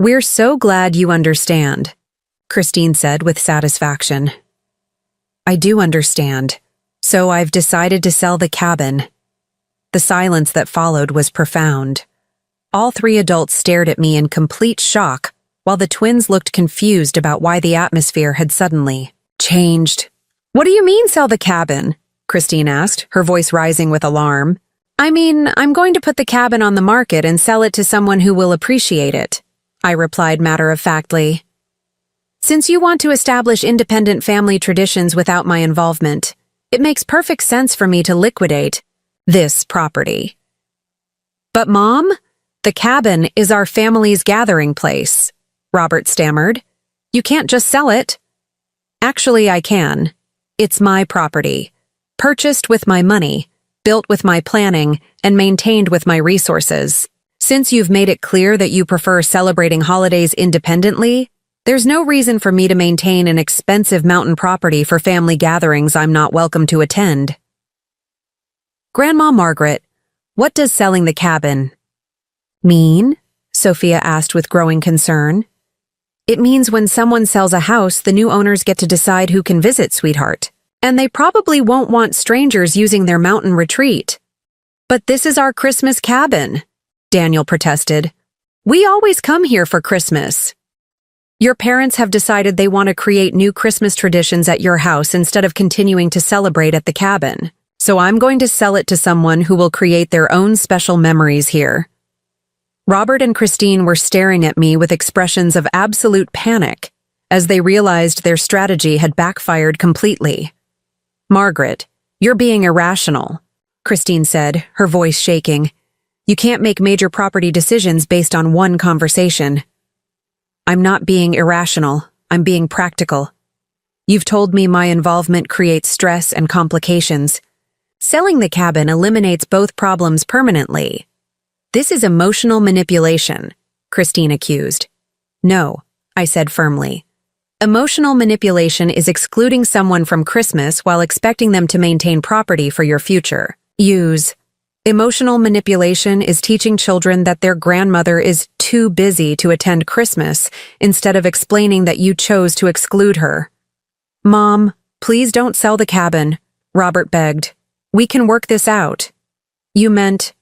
"We're so glad you understand," Christine said with satisfaction. "I do understand, so I've decided to sell the cabin," The silence that followed was profound. All three adults stared at me in complete shock, while the twins looked confused about why the atmosphere had suddenly changed. "What do you mean, sell the cabin?" Christine asked, her voice rising with alarm. "I mean, I'm going to put the cabin on the market and sell it to someone who will appreciate it," I replied matter-of-factly. "Since you want to establish independent family traditions without my involvement, it makes perfect sense for me to liquidate this property." "But Mom, the cabin is our family's gathering place," Robert stammered. "You can't just sell it." "Actually, I can. It's my property, purchased with my money, built with my planning, and maintained with my resources. Since you've made it clear that you prefer celebrating holidays independently, there's no reason for me to maintain an expensive mountain property for family gatherings I'm not welcome to attend." "Grandma Margaret, what does selling the cabin mean?" Sophia asked with growing concern. "It means when someone sells a house, the new owners get to decide who can visit, sweetheart. And they probably won't want strangers using their mountain retreat." "But this is our Christmas cabin," Daniel protested. "We always come here for Christmas." "Your parents have decided they want to create new Christmas traditions at your house instead of continuing to celebrate at the cabin. So I'm going to sell it to someone who will create their own special memories here." Robert and Christine were staring at me with expressions of absolute panic as they realized their strategy had backfired completely. "Margaret, you're being irrational," Christine said, her voice shaking. "You can't make major property decisions based on one conversation." "I'm not being irrational. I'm being practical. You've told me my involvement creates stress and complications. Selling the cabin eliminates both problems permanently." "This is emotional manipulation," Christine accused. "No," I said firmly. "Emotional manipulation is excluding someone from Christmas while expecting them to maintain property for your future. Emotional manipulation is teaching children that their grandmother is too busy to attend Christmas instead of explaining that you chose to exclude her." "Mom, please don't sell the cabin," Robert begged. "We can work this out." "You meant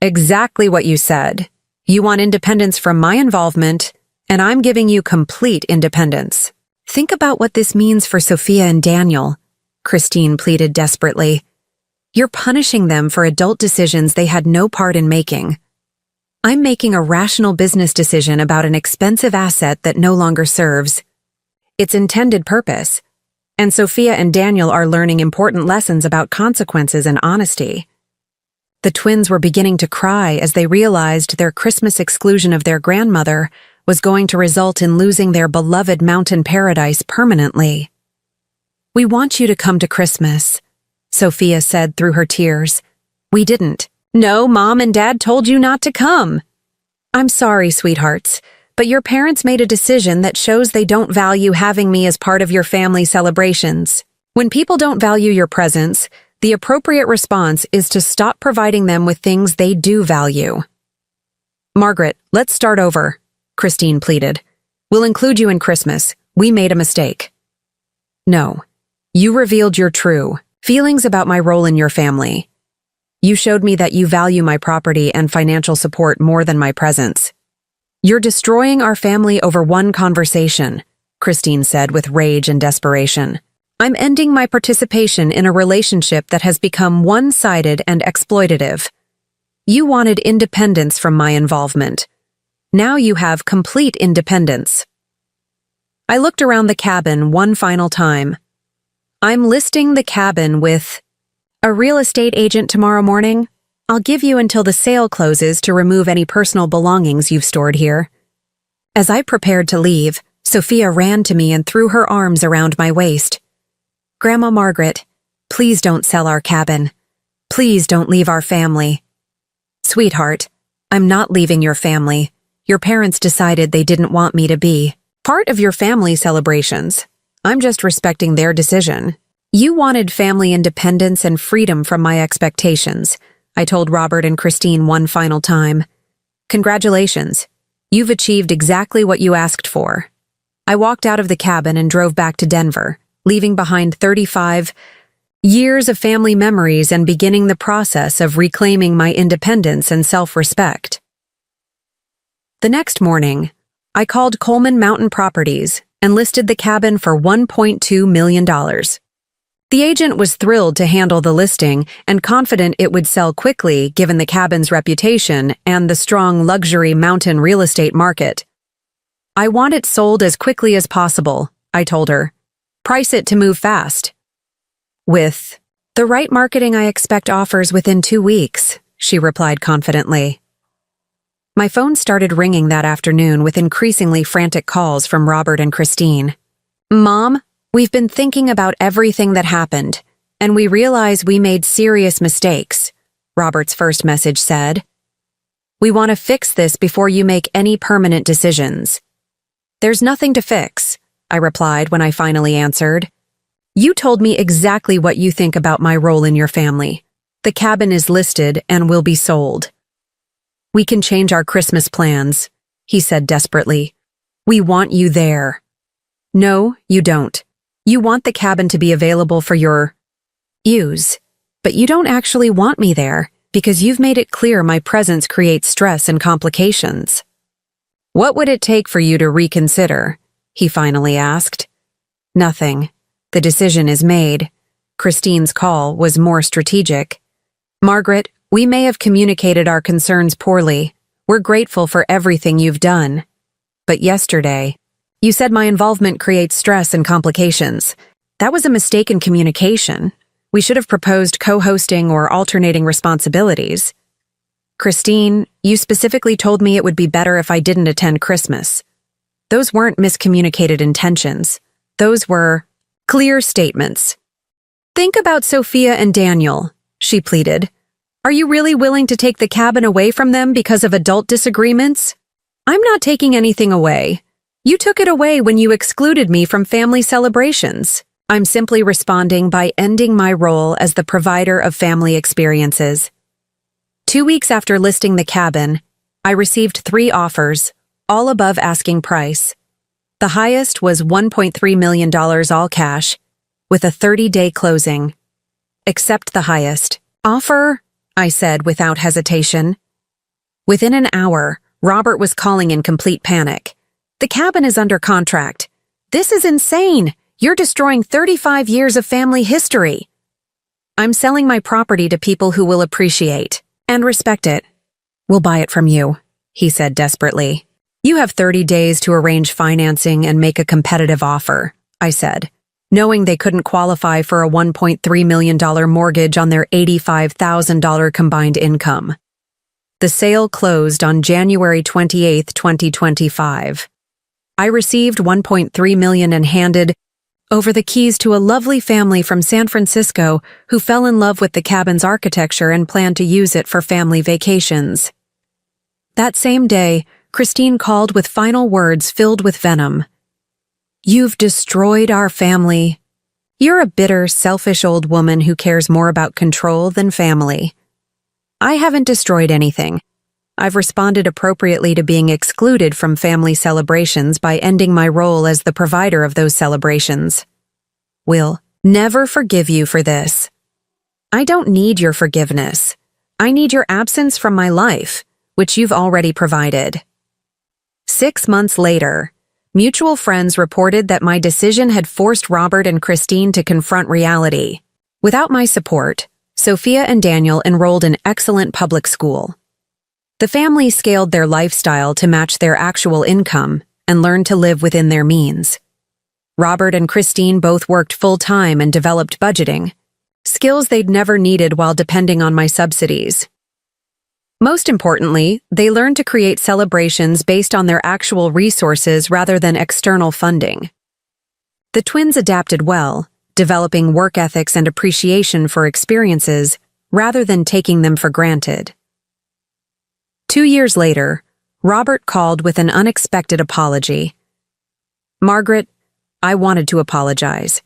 exactly what you said. You want independence from my involvement, and I'm giving you complete independence." "Think about what this means for Sophia and Daniel," Christine pleaded desperately. "You're punishing them for adult decisions they had no part in making. I'm making a rational business decision about an expensive asset that no longer serves its intended purpose, and Sophia and Daniel are learning important lessons about consequences and honesty." The twins were beginning to cry as they realized their Christmas exclusion of their grandmother was going to result in losing their beloved mountain paradise permanently. "We want you to come to Christmas," Sophia said through her tears. "We didn't. No, Mom and Dad told you not to come." "I'm sorry, sweethearts, but your parents made a decision that shows they don't value having me as part of your family celebrations. When people don't value your presence, the appropriate response is to stop providing them with things they do value." "Margaret, let's start over," Christine pleaded. "We'll include you in Christmas. We made a mistake." "No. You revealed your true feelings about my role in your family. You showed me that you value my property and financial support more than my presence. You're destroying our family over one conversation," Christine said with rage and desperation. "I'm ending my participation in a relationship that has become one-sided and exploitative. You wanted independence from my involvement. Now you have complete independence." I looked around the cabin one final time. "I'm listing the cabin with a real estate agent tomorrow morning. I'll give you until the sale closes to remove any personal belongings you've stored here." As I prepared to leave, Sophia ran to me and threw her arms around my waist. "Grandma Margaret, please don't sell our cabin. Please don't leave our family." "Sweetheart, I'm not leaving your family. Your parents decided they didn't want me to be part of your family celebrations. I'm just respecting their decision. You wanted family independence and freedom from my expectations," I told Robert and Christine one final time. "Congratulations. You've achieved exactly what you asked for." I walked out of the cabin and drove back to Denver, leaving behind Years of family memories and beginning the process of reclaiming my independence and self-respect. The next morning, I called Coleman Mountain Properties and listed the cabin for $1.2 million. The agent was thrilled to handle the listing and confident it would sell quickly given the cabin's reputation and the strong luxury mountain real estate market. "I want it sold as quickly as possible," I told her. "Price it to move fast." "With the right marketing, I expect offers within 2 weeks," she replied confidently. My phone started ringing that afternoon with increasingly frantic calls from Robert and Christine. "Mom, we've been thinking about everything that happened, and we realize we made serious mistakes," Robert's first message said. "We want to fix this before you make any permanent decisions." "There's nothing to fix," I replied when I finally answered. "You told me exactly what you think about my role in your family. The cabin is listed and will be sold." "We can change our Christmas plans," he said desperately. "We want you there." "No, you don't. You want the cabin to be available for your use, but you don't actually want me there because you've made it clear my presence creates stress and complications." "What would it take for you to reconsider?" he finally asked. "Nothing. The decision is made." Christine's call was more strategic. "Margaret, we may have communicated our concerns poorly. We're grateful for everything you've done. But yesterday, you said my involvement creates stress and complications. That was a mistake in communication. We should have proposed co-hosting or alternating responsibilities. Christine, you specifically told me it would be better if I didn't attend Christmas. Those weren't miscommunicated intentions. Those were clear statements. Think about Sophia and Daniel," she pleaded. "Are you really willing to take the cabin away from them because of adult disagreements? I'm not taking anything away. You took it away when you excluded me from family celebrations. I'm simply responding by ending my role as the provider of family experiences." 2 weeks after listing the cabin, I received 3 offers, all above asking price. The highest was $1.3 million all cash, with a 30-day closing. "Accept the highest offer," I said without hesitation. Within an hour, Robert was calling in complete panic. "The cabin is under contract. This is insane. You're destroying 35 years of family history." "I'm selling my property to people who will appreciate and respect it. We'll buy it from you," he said desperately. "You have 30 days to arrange financing and make a competitive offer," I said, knowing they couldn't qualify for a $1.3 million mortgage on their $85,000 combined income. The sale closed on January 28, 2025. I received $1.3 million and handed over the keys to a lovely family from San Francisco who fell in love with the cabin's architecture and planned to use it for family vacations. That same day, Christine called with final words filled with venom. "You've destroyed our family. You're a bitter, selfish old woman who cares more about control than family." "I haven't destroyed anything. I've responded appropriately to being excluded from family celebrations by ending my role as the provider of those celebrations. Will never forgive you for this." "I don't need your forgiveness. I need your absence from my life, which you've already provided." 6 months later, mutual friends reported that my decision had forced Robert and Christine to confront reality. Without my support, Sophia and Daniel enrolled in excellent public school. The family scaled their lifestyle to match their actual income and learned to live within their means. Robert and Christine both worked full-time and developed budgeting, skills they'd never needed while depending on my subsidies. Most importantly, they learned to create celebrations based on their actual resources rather than external funding. The twins adapted well, developing work ethics and appreciation for experiences rather than taking them for granted. 2 years later, Robert called with an unexpected apology. "Margaret, I wanted to apologize.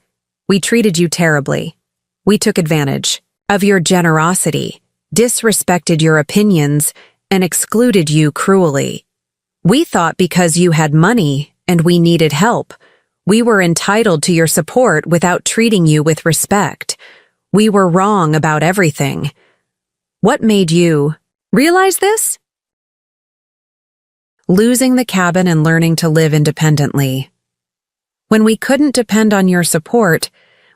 We treated you terribly. We took advantage of your generosity, disrespected your opinions, and excluded you cruelly. We thought because you had money and we needed help, we were entitled to your support without treating you with respect. We were wrong about everything. What made you realize this? Losing the cabin and learning to live independently. When we couldn't depend on your support,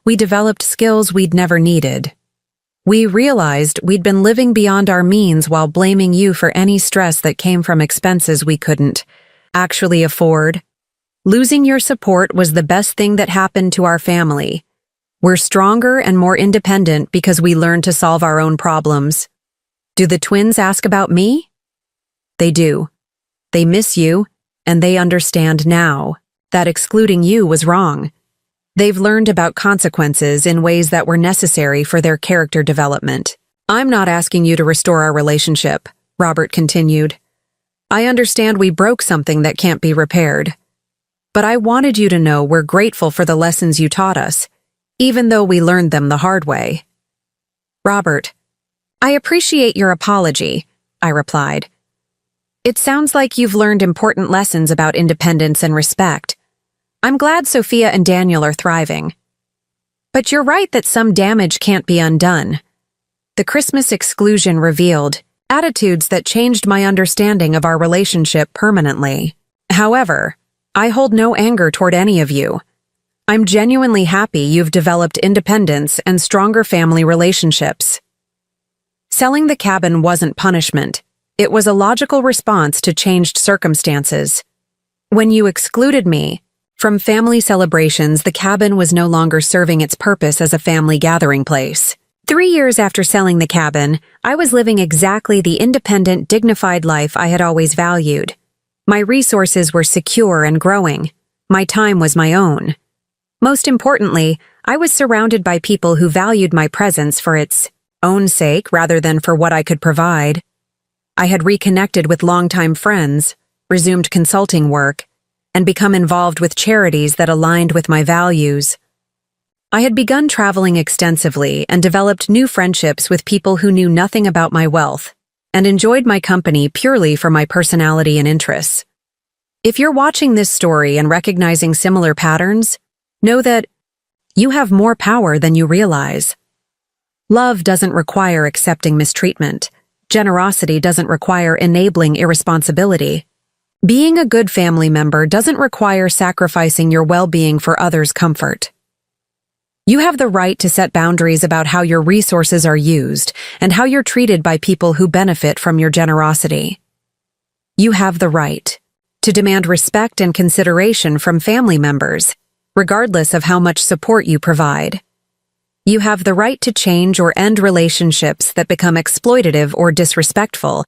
we developed skills we'd never needed. We realized we'd been living beyond our means while blaming you for any stress that came from expenses we couldn't actually afford. Losing your support was the best thing that happened to our family. We're stronger and more independent because we learned to solve our own problems. Do the twins ask about me? They do. They miss you, and they understand now that excluding you was wrong. They've learned about consequences in ways that were necessary for their character development. I'm not asking you to restore our relationship, Robert continued. I understand we broke something that can't be repaired. But I wanted you to know we're grateful for the lessons you taught us, even though we learned them the hard way. Robert, I appreciate your apology, I replied. It sounds like you've learned important lessons about independence and respect. I'm glad Sophia and Daniel are thriving. But you're right that some damage can't be undone. The Christmas exclusion revealed attitudes that changed my understanding of our relationship permanently. However, I hold no anger toward any of you. I'm genuinely happy you've developed independence and stronger family relationships. Selling the cabin wasn't punishment. It was a logical response to changed circumstances. When you excluded me from family celebrations, the cabin was no longer serving its purpose as a family gathering place. 3 years after selling the cabin, I was living exactly the independent, dignified life I had always valued. My resources were secure and growing. My time was my own. Most importantly, I was surrounded by people who valued my presence for its own sake rather than for what I could provide. I had reconnected with longtime friends, resumed consulting work, and become involved with charities that aligned with my values. I had begun traveling extensively and developed new friendships with people who knew nothing about my wealth and enjoyed my company purely for my personality and interests. If you're watching this story and recognizing similar patterns, know that you have more power than you realize. Love doesn't require accepting mistreatment. Generosity doesn't require enabling irresponsibility. Being a good family member doesn't require sacrificing your well-being for others' comfort. You have the right to set boundaries about how your resources are used and how you're treated by people who benefit from your generosity. You have the right to demand respect and consideration from family members, regardless of how much support you provide. You have the right to change or end relationships that become exploitative or disrespectful,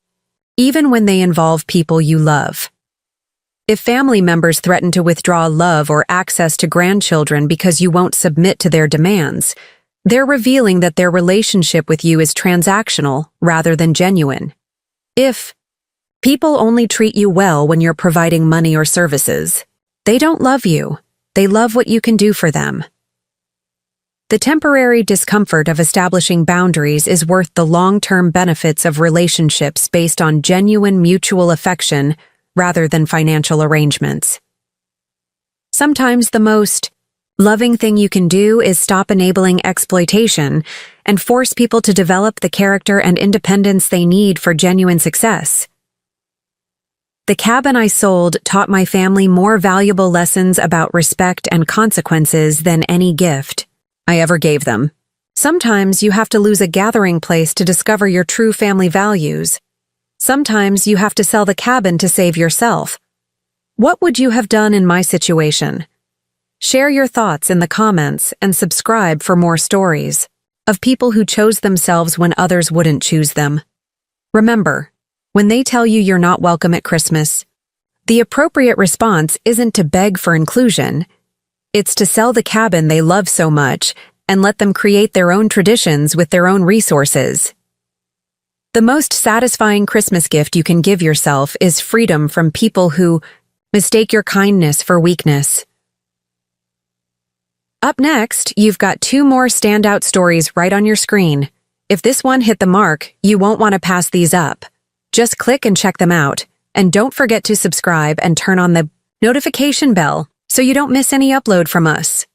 even when they involve people you love. If family members threaten to withdraw love or access to grandchildren because you won't submit to their demands, they're revealing that their relationship with you is transactional rather than genuine. If people only treat you well when you're providing money or services, they don't love you. They love what you can do for them. The temporary discomfort of establishing boundaries is worth the long-term benefits of relationships based on genuine mutual affection rather than financial arrangements. Sometimes the most loving thing you can do is stop enabling exploitation and force people to develop the character and independence they need for genuine success. The cabin I sold taught my family more valuable lessons about respect and consequences than any gift I ever gave them. Sometimes you have to lose a gathering place to discover your true family values. Sometimes you have to sell the cabin to save yourself. What would you have done in my situation? Share your thoughts in the comments and subscribe for more stories of people who chose themselves when others wouldn't choose them. Remember, when they tell you you're not welcome at Christmas, the appropriate response isn't to beg for inclusion. It's to sell the cabin they love so much and let them create their own traditions with their own resources. The most satisfying Christmas gift you can give yourself is freedom from people who mistake your kindness for weakness. Up next, you've got 2 more standout stories right on your screen. If this one hit the mark, you won't want to pass these up. Just click and check them out. And don't forget to subscribe and turn on the notification bell so you don't miss any upload from us.